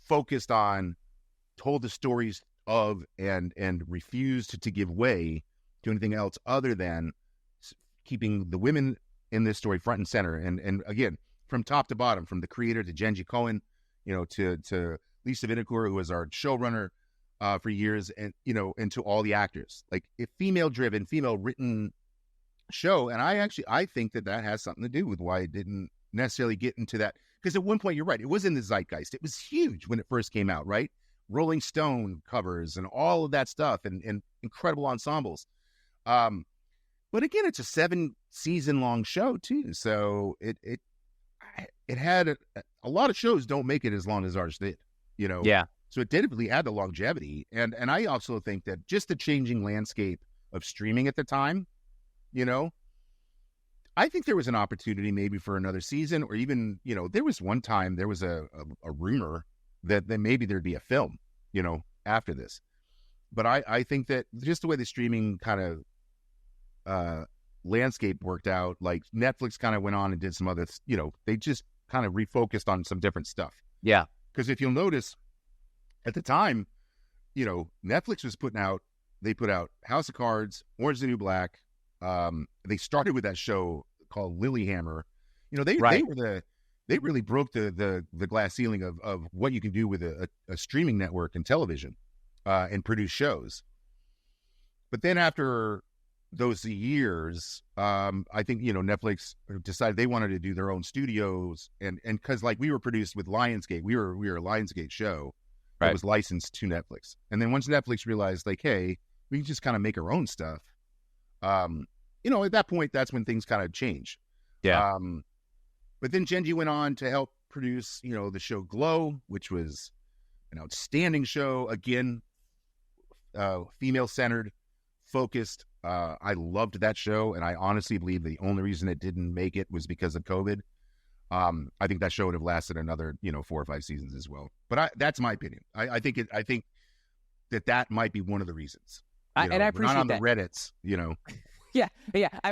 Speaker 2: focused on, told the stories of, and refused to give way to anything else other than keeping the women in this story front and center. And again, from top to bottom, from the creator to Jenji Cohen, to Lisa Vinecourt, who was our showrunner for years, and and to all the actors, like a female driven, female written show. And I think that has something to do with why it didn't necessarily get into that, because at one point, you're right, it was in the zeitgeist. It was huge when it first came out, right? Rolling Stone covers and all of that stuff, and incredible ensembles. But again, it's a season-long show too. So it had a lot of shows don't make it as long as ours did, you know.
Speaker 1: Yeah.
Speaker 2: So it definitely had the longevity, and I also think that just the changing landscape of streaming at the time, you know, I think there was an opportunity maybe for another season, or even, you know, there was one time there was a rumor that maybe there'd be a film, you know, after this. But I think that just the way the streaming kind of landscape worked out, like Netflix kind of went on and did some other, you know, they just kind of refocused on some different stuff.
Speaker 1: Yeah.
Speaker 2: Because if you'll notice, at the time, you know, Netflix was they put out House of Cards, Orange is the New Black. They started with that show called Lilyhammer. You know, they really broke the glass ceiling of what you can do with a streaming network and television, and produce shows. But then after those years, I think, you know, Netflix decided they wanted to do their own studios, and because like we were produced with Lionsgate, we were a Lionsgate show that was licensed to Netflix. And then once Netflix realized, like, hey, we can just kind of make our own stuff, you know, at that point, that's when things kind of change.
Speaker 1: Yeah.
Speaker 2: But then Genji went on to help produce, you know, the show Glow, which was an outstanding show. Again, female-centered, focused. I loved that show, and I honestly believe the only reason it didn't make it was because of COVID. I think that show would have lasted another, you know, 4 or 5 seasons as well. But that's my opinion. I think that might be one of the reasons.
Speaker 1: And I appreciate
Speaker 2: not on
Speaker 1: that.
Speaker 2: The Reddits, you know.
Speaker 1: Yeah.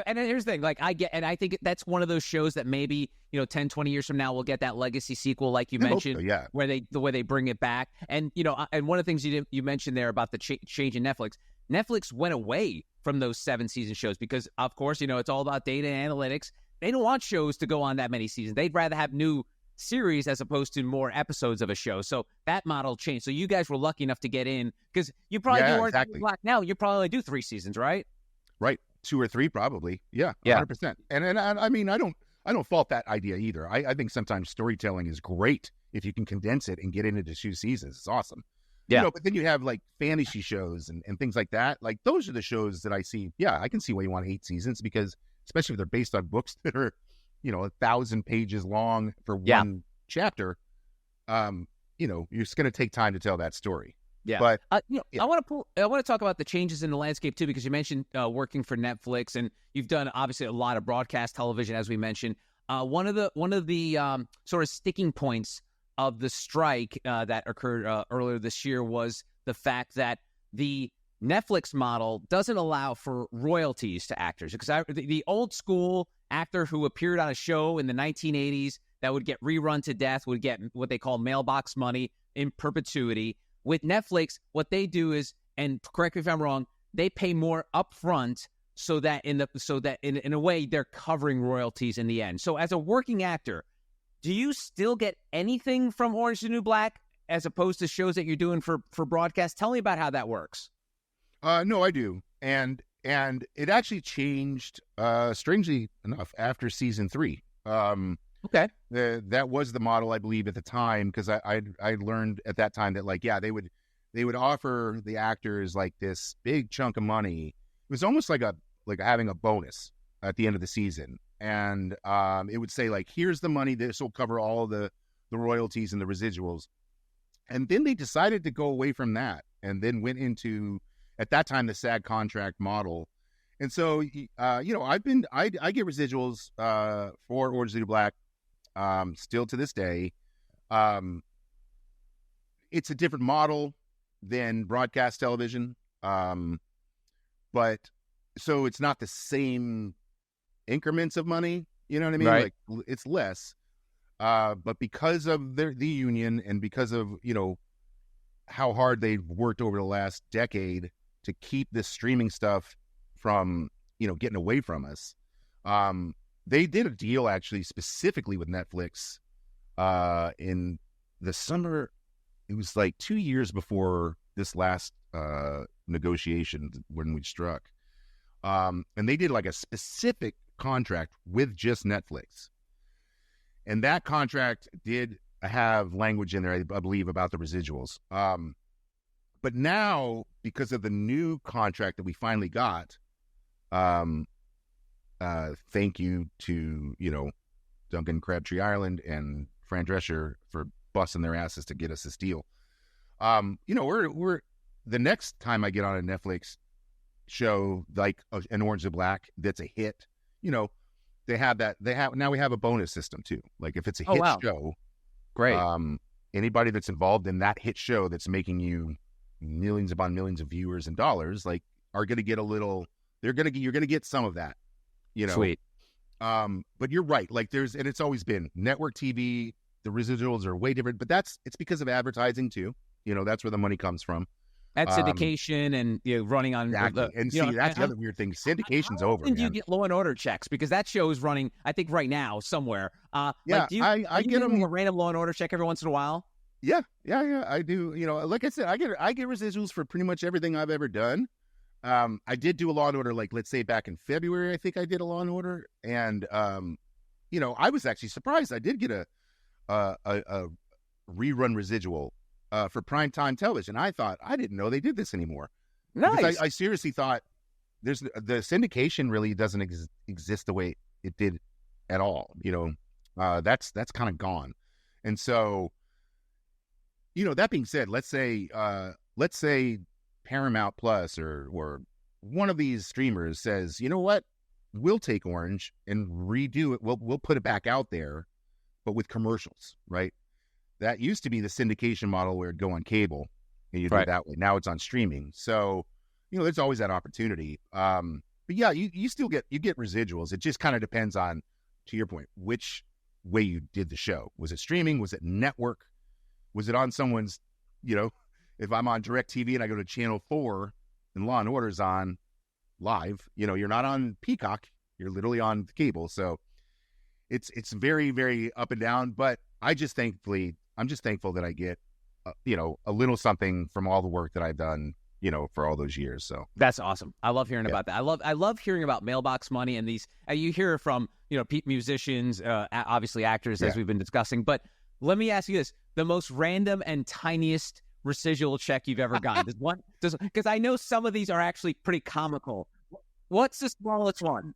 Speaker 1: And here's the thing, like I think that's one of those shows that maybe, you know, 10, 20 years from now, we'll get that legacy sequel, like you mentioned,
Speaker 2: so, yeah.
Speaker 1: where the way they bring it back. And, you know, and one of the things you mentioned there about the change in Netflix went away from those 7-season shows because, of course, you know, it's all about data and analytics. They don't want shows to go on that many seasons. They'd rather have new series as opposed to more episodes of a show. So that model changed. So you guys were lucky enough to get in because you probably do Orange is the New Black now. You probably do 3 seasons, right?
Speaker 2: Right. 2 or 3 probably. Yeah. 100%. And I mean, I don't fault that idea either. I think sometimes storytelling is great if you can condense it and get it into 2 seasons. It's awesome.
Speaker 1: Yeah.
Speaker 2: You know, but then you have like fantasy shows and things like that. Like those are the shows that I see. Yeah, I can see why you want 8 seasons because especially if they're based on books that are, you know, 1,000 pages long for one chapter. You know, it's going to take time to tell that story.
Speaker 1: Yeah,
Speaker 2: but
Speaker 1: you know, I want to talk about the changes in the landscape too, because you mentioned working for Netflix, and you've done obviously a lot of broadcast television, as we mentioned. One of the sort of sticking points of the strike that occurred earlier this year was the fact that the Netflix model doesn't allow for royalties to actors, because the old school actor who appeared on a show in the 1980s that would get rerun to death would get what they call mailbox money in perpetuity. With Netflix, what they do is, and correct me if I'm wrong, they pay more upfront so that in a way they're covering royalties in the end. So as a working actor, do you still get anything from Orange is the New Black as opposed to shows that you're doing for broadcast? Tell me about how that works.
Speaker 2: No, I do. And it actually changed, strangely enough, after season 3.
Speaker 1: Okay.
Speaker 2: That was the model, I believe, at the time, because I learned at that time that, like, yeah, they would offer the actors like this big chunk of money. It was almost like having a bonus at the end of the season, and it would say, like, here's the money. This will cover all the royalties and the residuals. And then they decided to go away from that, and then went into, at that time, the SAG contract model. And so, you know, I get residuals for Orange is the New Black. Still to this day. It's a different model than broadcast television. But so it's not the same increments of money, you know what I mean?
Speaker 1: Right.
Speaker 2: Like it's less. But because of the union and because of, you know, how hard they've worked over the last decade to keep this streaming stuff from, you know, getting away from us, they did a deal actually specifically with Netflix in the summer. It was like 2 years before this last negotiation when we struck. And they did like a specific contract with just Netflix. And that contract did have language in there, I believe, about the residuals. But now, because of the new contract that we finally got, thank you to, Duncan Crabtree Ireland and Fran Drescher for busting their asses to get us this deal. We're the next time I get on a Netflix show like an Orange is Black that's a hit, they have now we have a bonus system too. Like if it's a hit show,
Speaker 1: great.
Speaker 2: Anybody that's involved in that hit show that's making you millions upon millions of viewers and dollars, like are going to get you're going to get some of that,
Speaker 1: Sweet.
Speaker 2: But you're right. Like and it's always been network TV. The residuals are way different, but it's because of advertising too. That's where the money comes from.
Speaker 1: That's syndication and running on
Speaker 2: exactly. That's the other weird thing. Syndication's over.
Speaker 1: And you get Law and Order checks because that show is running, I think, right now somewhere.
Speaker 2: I get them
Speaker 1: a random Law and Order check every once in a while.
Speaker 2: Yeah, I do. Like I said, I get residuals for pretty much everything I've ever done. I did do a Law and Order, like let's say back in February. I think I did a Law and Order, and I was actually surprised. I did get a rerun residual for primetime television. I didn't know they did this anymore.
Speaker 1: Nice.
Speaker 2: Because I seriously thought the syndication really doesn't exist the way it did at all. That's kind of gone. And so, that being said, let's say Paramount Plus or one of these streamers says, you know what, we'll take Orange and redo it. We'll put it back out there, but with commercials, right? That used to be the syndication model where it'd go on cable and you do it that way. Now it's on streaming. So, there's always that opportunity. But yeah, you still get residuals. It just kind of depends on, to your point, which way you did the show. Was it streaming? Was it network? Was it on someone's, if I'm on DirecTV and I go to Channel 4 and Law and Order's on live, you're not on Peacock. You're literally on cable. So it's very, very up and down. But I'm just thankful that I get, a little something from all the work that I've done, for all those years. So
Speaker 1: that's awesome. I love hearing about that. I love hearing about mailbox money and these. You hear from musicians, obviously actors, as we've been discussing. But let me ask you this: the most random and tiniest residual check you've ever gotten? Because I know some of these are actually pretty comical. What's the smallest one?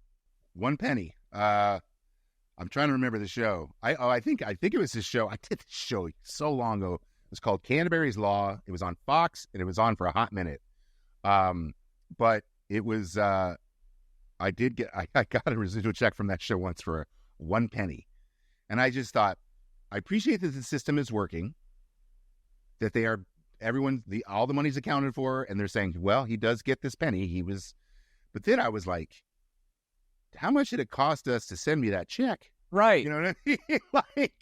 Speaker 2: 1 penny. I'm trying to remember the show. I think it was this show. I did this show so long ago. It was called Canterbury's Law. It was on Fox, and it was on for a hot minute. But it was I got a residual check from that show once for 1 penny, and I just thought, I appreciate that the system is working, that they are all the money's accounted for, and they're saying, well, he does get this penny. But then I was like, how much did it cost us to send me that check?
Speaker 1: Right.
Speaker 2: You know what I mean? Like,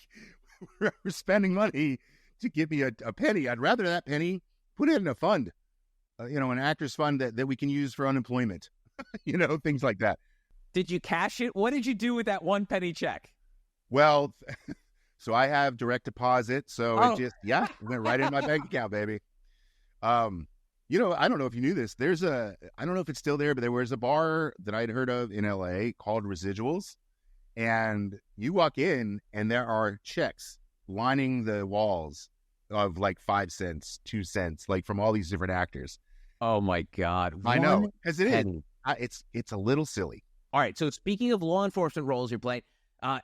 Speaker 2: we're spending money to give me a penny. I'd rather that penny put it in a fund, an actor's fund that we can use for unemployment, things like that.
Speaker 1: Did you cash it? What did you do with that 1 penny check?
Speaker 2: Well, so I have direct deposit. So it went right in my bank account, baby. I don't know if you knew this. I don't know if it's still there, but there was a bar that I'd heard of in LA called Residuals. And you walk in and there are checks lining the walls of like 5 cents, 2 cents, like from all these different actors.
Speaker 1: Oh my God.
Speaker 2: I know. Because it is. It's a little silly.
Speaker 1: All right. So speaking of law enforcement roles you're playing,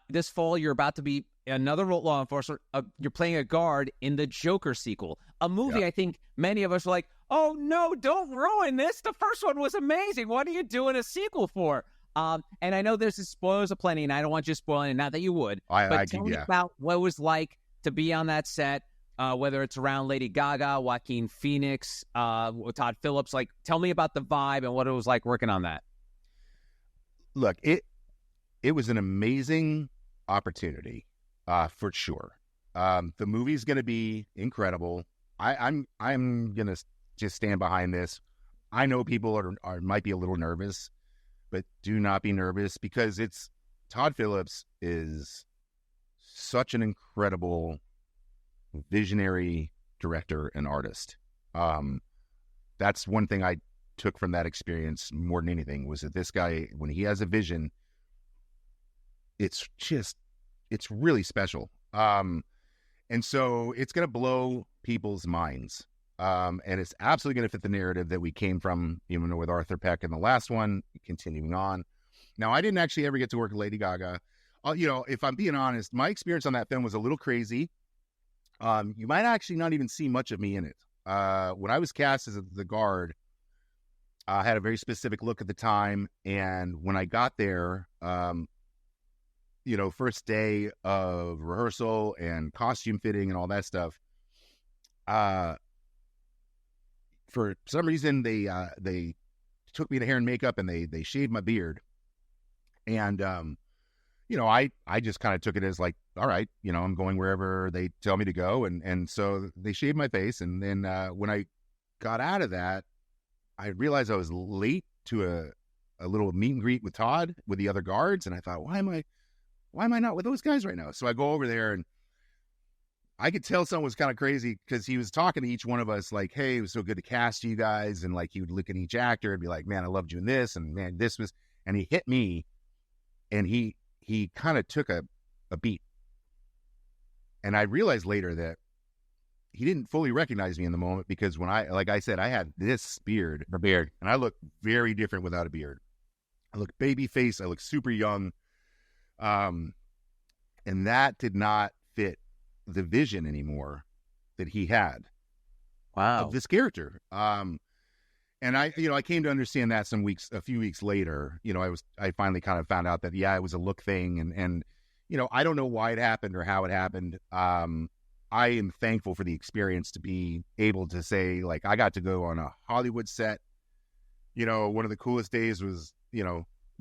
Speaker 1: this fall you're about to be another law enforcement. You're playing a guard in the Joker sequel, a movie I think many of us are like, oh no, don't ruin this. The first one was amazing. What are you doing a sequel for? And I know there's spoilers aplenty, and I don't want you spoiling it, not that you would. Tell me about what it was like to be on that set, whether it's around Lady Gaga, Joaquin Phoenix, Todd Phillips. Like, tell me about the vibe and what it was like working on that.
Speaker 2: Look, it was an amazing opportunity, for sure. The movie's going to be incredible. I'm going to just stand behind this. I know people might be a little nervous, but do not be nervous because Todd Phillips is such an incredible visionary director and artist. That's one thing I took from that experience more than anything was that this guy, when he has a vision, it's really special. And so it's going to blow people's minds. And it's absolutely going to fit the narrative that we came from, even with Arthur Peck in the last one, continuing on. Now, I didn't actually ever get to work with Lady Gaga. If I'm being honest, my experience on that film was a little crazy. You might actually not even see much of me in it. When I was cast as the guard, I had a very specific look at the time. And when I got there, first day of rehearsal and costume fitting and all that stuff, for some reason, they took me to hair and makeup and they shaved my beard. And, I just kind of took it as like, all right, I'm going wherever they tell me to go. And so they shaved my face. And then when I got out of that, I realized I was late to a little meet and greet with Todd, with the other guards. And I thought, why am I not with those guys right now? So I go over there, and I could tell someone was kind of crazy because he was talking to each one of us like, hey, it was so good to cast you guys. And like, he would look at each actor and be like, man, I loved you in this. And man, this was, and he hit me, and he kind of took a beat. And I realized later that he didn't fully recognize me in the moment, because when like I said, I had this beard, and I look very different without a beard. I look baby face. I look super young. And that did not fit the vision anymore that he had of this character. And I came to understand that a few weeks later. I finally kind of found out that, it was a look thing. And I don't know why it happened or how it happened. I am thankful for the experience to be able to say, like, I got to go on a Hollywood set. One of the coolest days was,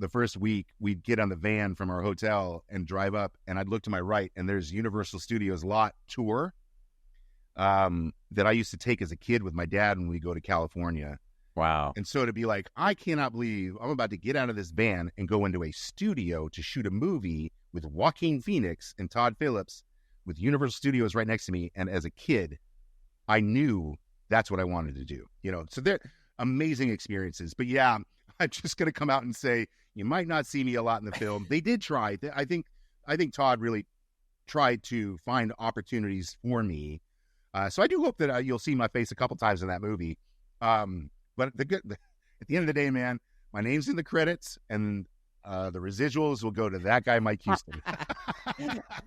Speaker 2: the first week we'd get on the van from our hotel and drive up, and I'd look to my right, and there's Universal Studios lot tour that I used to take as a kid with my dad when we go to California.
Speaker 1: Wow.
Speaker 2: And so to be like, I cannot believe I'm about to get out of this van and go into a studio to shoot a movie with Joaquin Phoenix and Todd Phillips, with Universal Studios right next to me. And as a kid, I knew that's what I wanted to do. So they're amazing experiences. But yeah, I'm just going to come out and say, you might not see me a lot in the film. They did try. I think Todd really tried to find opportunities for me. So I do hope that you'll see my face a couple times in that movie. But at the end of the day, man, my name's in the credits, and the residuals will go to that guy, Mike Houston.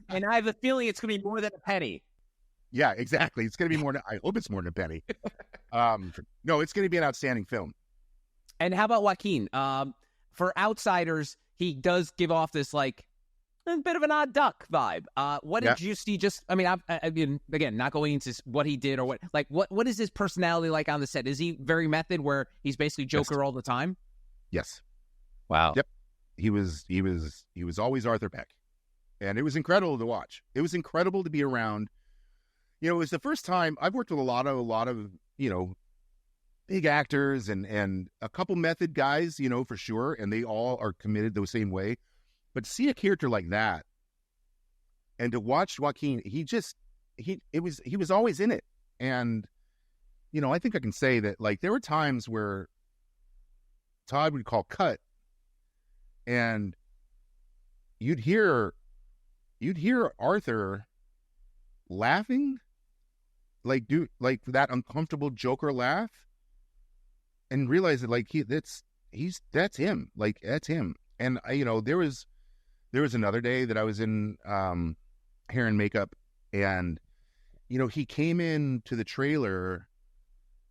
Speaker 1: And I have a feeling it's going to be more than a penny.
Speaker 2: Yeah, exactly. It's going to be more. I hope it's more than a penny. No, it's going to be an outstanding film.
Speaker 1: And how about Joaquin? For outsiders, he does give off this like a bit of an odd duck vibe. What did you see? I mean, again, not going into what he did or what is his personality like on the set? Is he very method, where he's basically Joker all the time?
Speaker 2: Yes.
Speaker 1: Wow.
Speaker 2: Yep. He was always Arthur Peck, and it was incredible to watch. It was incredible to be around. It was the first time I've worked with a lot of big actors and a couple method guys, for sure, and they all are committed the same way. But to see a character like that, and to watch Joaquin, he was always in it. And I think I can say that, like, there were times where Todd would call cut, and you'd hear Arthur laughing, like that uncomfortable Joker laugh, and realize that, like, that's him. Like, that's him. And there was another day that I was in hair and makeup, and he came in to the trailer.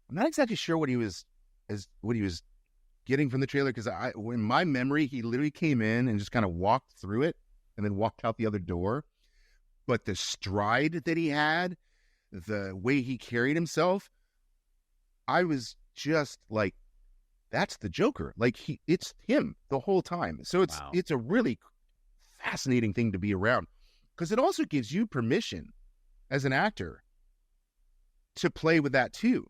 Speaker 2: I'm not exactly sure what he was getting from the trailer, because in my memory, he literally came in and just kind of walked through it and then walked out the other door. But the stride that he had, the way he carried himself, I was just like, that's the Joker. Like, it's him the whole time. So it's a really fascinating thing to be around, because it also gives you permission as an actor to play with that too.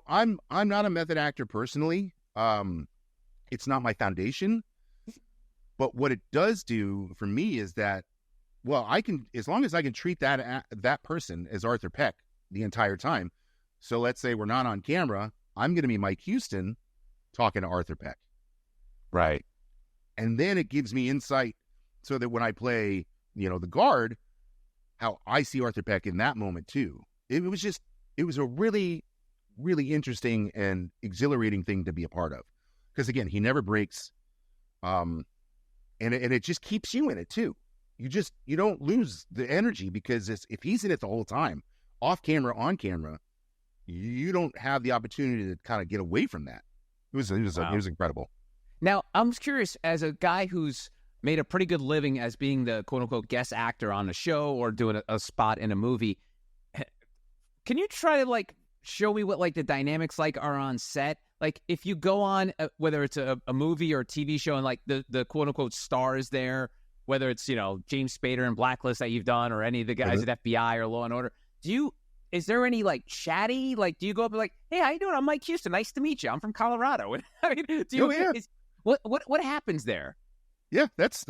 Speaker 2: I'm not a method actor personally. It's not my foundation, but what it does do for me is that, well, I can, as long as I can treat that person as Arthur Peck the entire time. So let's say we're not on camera, I'm going to be Mike Houston talking to Arthur Peck.
Speaker 1: Right.
Speaker 2: And then it gives me insight, so that when I play, the guard, how I see Arthur Peck in that moment too. It was a really, really interesting and exhilarating thing to be a part of. Because again, he never breaks And it just keeps you in it too. You don't lose the energy because if he's in it the whole time, off camera, on camera, you don't have the opportunity to kind of get away from that. It was incredible.
Speaker 1: Now, I'm curious, as a guy who's made a pretty good living as being the quote-unquote guest actor on a show or doing a spot in a movie, can you try to, like, show me what, like, the dynamics like are on set? Like, if you go on, whether it's a movie or a TV show, and, like, the quote-unquote star is there, whether it's, you know, James Spader in Blacklist that you've done or any of the guys at FBI or Law & Order, is there any, like, chatty, like, do you go up and like, hey, how you doing? I'm Mike Houston. Nice to meet you. I'm from Colorado. I mean, what happens there?
Speaker 2: Yeah, that's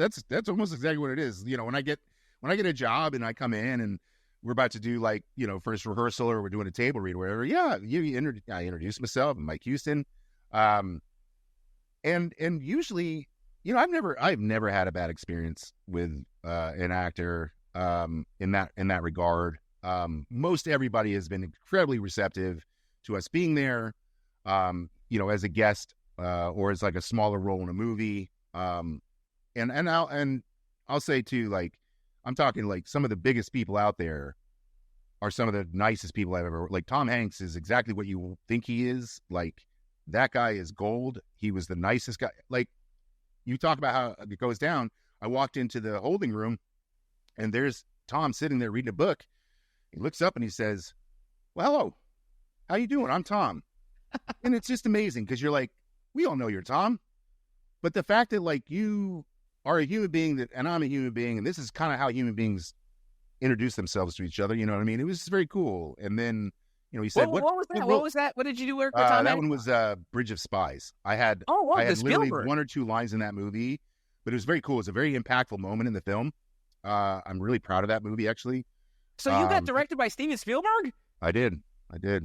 Speaker 2: almost exactly what it is. You know, when I get a job and I come in and we're about to do, like, you know, first rehearsal or we're doing a table read or whatever. Yeah, I introduce myself. I'm Mike Houston. And usually, you know, I've never had a bad experience with an actor in that regard. Most everybody has been incredibly receptive to us being there, you know, as a guest or as like a smaller role in a movie. And I'll say too, like, I'm talking like some of the biggest people out there are some of the nicest people I've ever, like Tom Hanks is exactly what you think he is. Like, that guy is gold. He was the nicest guy. Like, you talk about how it goes down. I walked into the holding room and there's Tom sitting there reading a book. He looks up and he says, well, hello, how you doing? I'm Tom. And it's just amazing because you're like, we all know you're Tom. But the fact that, like, you are a human being and I'm a human being, and this is kind of how human beings introduce themselves to each other. You know what I mean? It was very cool. And then, you know, he said,
Speaker 1: what was that? What was that? What did you do work with Tom?
Speaker 2: That one was Bridge of Spies. I had literally one or two lines in that movie, but it was very cool. It was a very impactful moment in the film. I'm really proud of that movie, actually.
Speaker 1: So you got directed by Steven Spielberg?
Speaker 2: I did.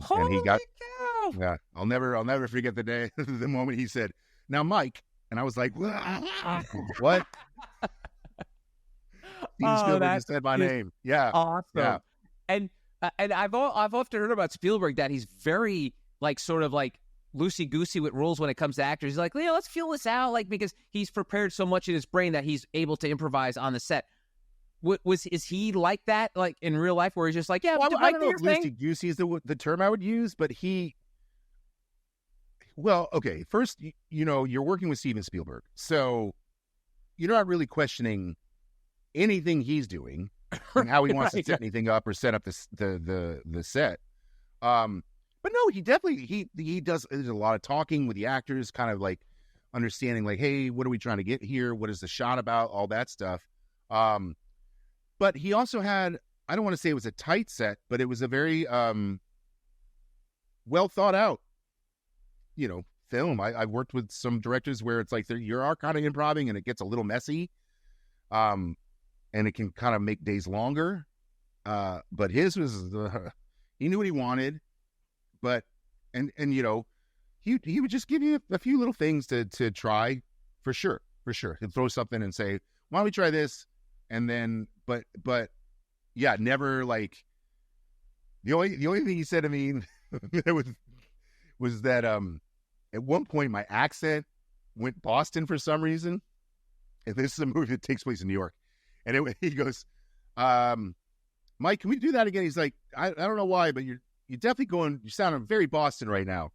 Speaker 1: Holy
Speaker 2: and he got,
Speaker 1: cow.
Speaker 2: Yeah, I'll never forget the day, the moment he said, now, Mike. And I was like, what? Steven Spielberg just said my name. Yeah.
Speaker 1: Awesome.
Speaker 2: Yeah.
Speaker 1: And I've often heard about Spielberg that he's very, like, sort of like loosey-goosey with rules when it comes to actors. He's like, yeah, let's feel this out, like, because he's prepared so much in his brain that he's able to improvise on the set. Is he like that, like, in real life, where he's just like, yeah,
Speaker 2: well, I don't know if loosey-goosey is the term I would use, but well, okay, first, you know, you're working with Steven Spielberg, so you're not really questioning anything he's doing and how he wants to set anything up or set up the set. But no, he definitely, he does, there's a lot of talking with the actors, kind of like understanding, like, hey, what are we trying to get here? What is the shot about? All that stuff. But he also had, I don't want to say it was a tight set, but it was a very well thought out, you know, film. I've worked with some directors where it's like you are kind of improvising and it gets a little messy, and it can kind of make days longer. But his was he knew what he wanted, but and you know, he would just give you a few little things to try for sure. He'd throw something and say, why don't we try this? And then, but yeah, never like the only thing he said to me was that at one point my accent went Boston for some reason. And this is a movie that takes place in New York. And he goes, Mike, can we do that again? He's like, I don't know why, but you're definitely you sound very Boston right now.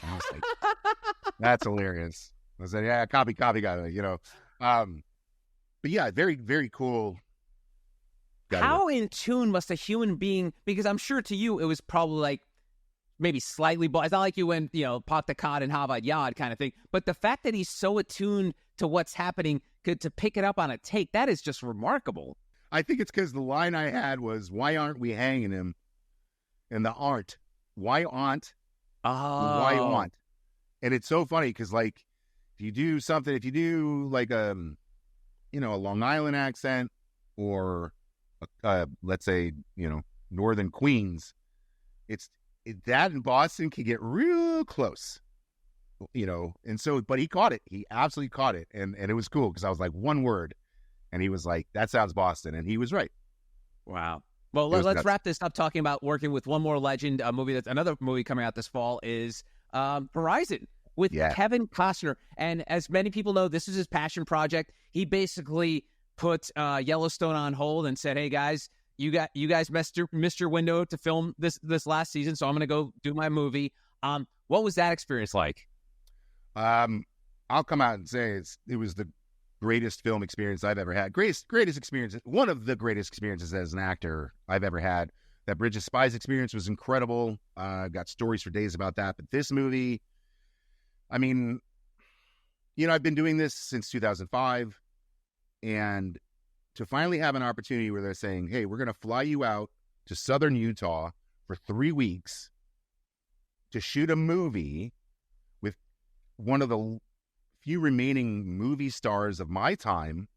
Speaker 2: And I was like, that's hilarious. I said, yeah, copy guy, you know. But yeah, very, very cool.
Speaker 1: How in tune must a human being, because I'm sure to you it was probably like maybe slightly, it's not like you went, you know, pot the cod and Harvard Yard kind of thing, but the fact that he's so attuned to what's happening to pick it up on a take, that is just remarkable.
Speaker 2: I think it's because the line I had was, why aren't we hanging him? And the aren't. Why aren't?
Speaker 1: Oh.
Speaker 2: Why aren't? And it's so funny because, like, if you do like you know, a Long Island accent or let's say, you know, Northern Queens, that in Boston can get real close, you know. And so, but he caught it. He absolutely caught it. And it was cool because I was like, one word. And he was like, that sounds Boston. And he was right.
Speaker 1: Wow. Well, let's wrap this up talking about working with one more legend. Another movie coming out this fall is Horizon. with
Speaker 2: Yeah.
Speaker 1: Kevin Costner. And as many people know, this is his passion project. He basically put Yellowstone on hold and said, "Hey guys, you guys missed your window to film this last season, so I'm going to go do my movie." What was that experience like?
Speaker 2: I'll come out and say it was the greatest film experience I've ever had. Greatest experience. One of the greatest experiences as an actor I've ever had. That Bridge of Spies experience was incredible. Got stories for days about that. But this movie, I mean, I've been doing this since 2005, and to finally have an opportunity where they're saying, "Hey, we're going to fly you out to southern Utah for 3 weeks to shoot a movie with one of the few remaining movie stars of my time,"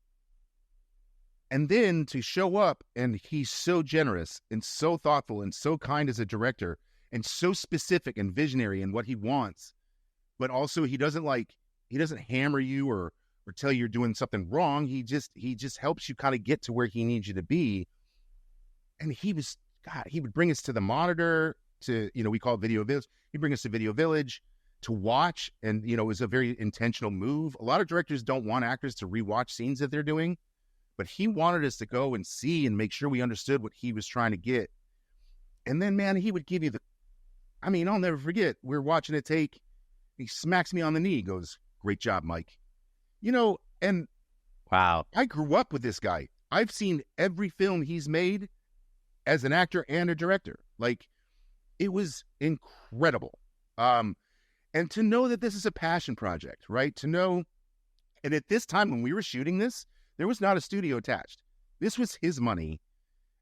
Speaker 2: and then to show up, and he's so generous and so thoughtful and so kind as a director and so specific and visionary in what he wants, but also he doesn't hammer you or tell you you're doing something wrong. He just helps you kind of get to where he needs you to be. And he would bring us to the monitor to, we call it Video Village. He'd bring us to Video Village to watch. And, it was a very intentional move. A lot of directors don't want actors to rewatch scenes that they're doing, but he wanted us to go and see and make sure we understood what he was trying to get. And then, man, he would give you I'll never forget. We're watching a take. He smacks me on the knee, goes, "Great job, Mike." And
Speaker 1: Wow.
Speaker 2: I grew up with this guy. I've seen every film he's made as an actor and a director. Like, it was incredible. And to know that this is a passion project, right? And at this time when we were shooting this, there was not a studio attached. This was his money.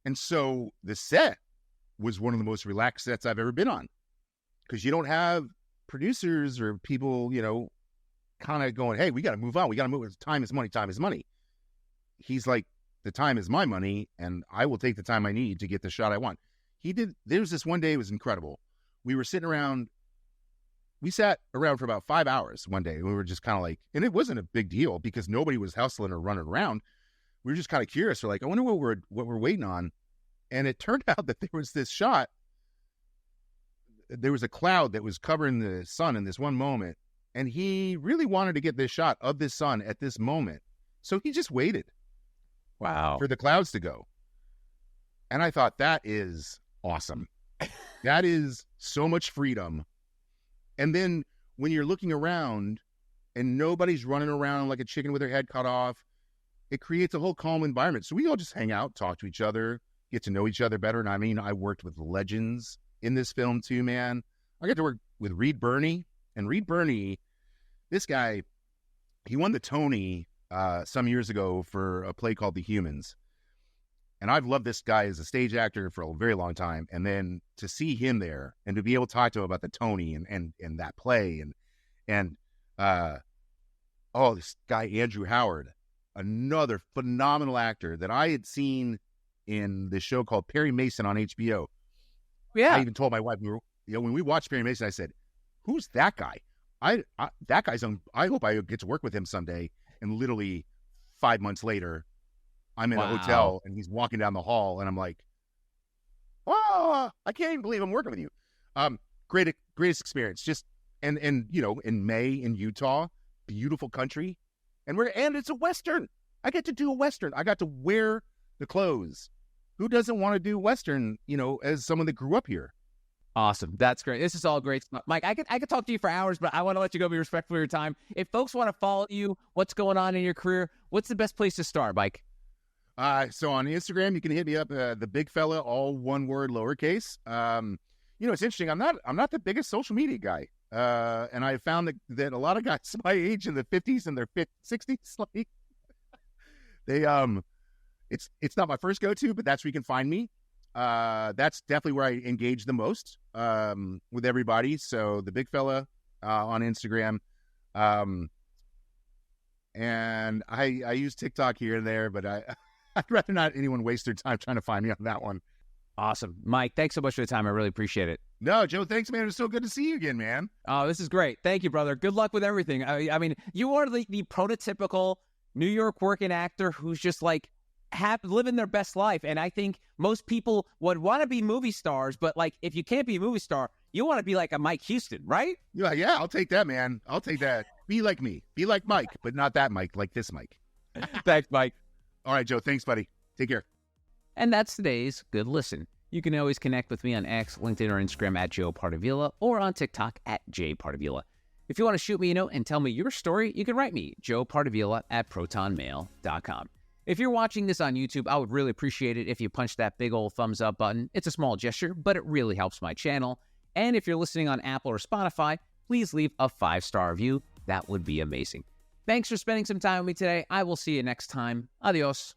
Speaker 2: And so the set was one of the most relaxed sets I've ever been on, because you don't have producers or people, kind of going, "Hey, we got to move on. We got to move. Time is money. Time is money." He's like, "The time is my money, and I will take the time I need to get the shot I want." There was this one day, it was incredible. We sat around for about 5 hours one day. And we were just kind of like, and it wasn't a big deal because nobody was hustling or running around. We were just kind of curious. We're like, I wonder what we're waiting on. And it turned out that there was this shot. There was a cloud that was covering the sun in this one moment. And he really wanted to get this shot of this sun at this moment. So he just waited.
Speaker 1: Wow.
Speaker 2: For the clouds to go. And I thought, that is awesome. That is so much freedom. And then when you're looking around and nobody's running around like a chicken with their head cut off, it creates a whole calm environment. So we all just hang out, talk to each other, get to know each other better. And I worked with legends in this film too, man. I got to work with Reed Birney. And Reed Birney, this guy, he won the Tony some years ago for a play called The Humans. And I've loved this guy as a stage actor for a very long time. And then to see him there and to be able to talk to him about the Tony and that play and this guy, Andrew Howard, another phenomenal actor that I had seen in this show called Perry Mason on HBO.
Speaker 1: Yeah.
Speaker 2: I even told my wife, when we watched Perry Mason, I said, "Who's that guy? That guy's on. I hope I get to work with him someday." And literally 5 months later, I'm in a hotel and he's walking down the hall, and I'm like, "Oh, I can't even believe I'm working with you." Greatest experience. Just and in May in Utah, beautiful country, and it's a Western. I get to do a Western. I got to wear the clothes. Who doesn't want to do Western? As someone that grew up here.
Speaker 1: Awesome. That's great. This is all great stuff. Mike, I could talk to you for hours, but I want to let you go, be respectful of your time. If folks want to follow you, what's going on in your career, what's the best place to start, Mike?
Speaker 2: So on Instagram, you can hit me up, the big fella, all one word, lowercase. It's interesting. I'm not the biggest social media guy. And I found that a lot of guys my age in the 50s and their 60s, like it's not my first go-to, but that's where you can find me. That's definitely where I engage the most with everybody. So the big fella on Instagram. And I use TikTok here and there, but I'd rather not anyone waste their time trying to find me on that one.
Speaker 1: Awesome. Mike, thanks so much for the time. I really appreciate it.
Speaker 2: No, Joe, thanks, man. It was so good to see you again, man.
Speaker 1: Oh, this is great. Thank you, brother. Good luck with everything. You are the prototypical New York working actor who's just like living their best life. And I think most people would want to be movie stars, but like if you can't be a movie star, You want to be like a Mike Houston, right?
Speaker 2: Yeah, I'll take that, man. I'll take that. Be like me. Be like Mike, but not that Mike, like this Mike.
Speaker 1: Thanks, Mike.
Speaker 2: All right, Joe. Thanks, buddy. Take care.
Speaker 1: And that's today's Good Listen. You can always connect with me on X, LinkedIn, or Instagram at Joe Partavilla, or on TikTok at J Partavilla. If you want to shoot me a note and tell me your story, you can write me, joepartavilla@protonmail.com. If you're watching this on YouTube, I would really appreciate it if you punch that big old thumbs up button. It's a small gesture, but it really helps my channel. And if you're listening on Apple or Spotify, please leave a 5-star review. That would be amazing. Thanks for spending some time with me today. I will see you next time. Adios.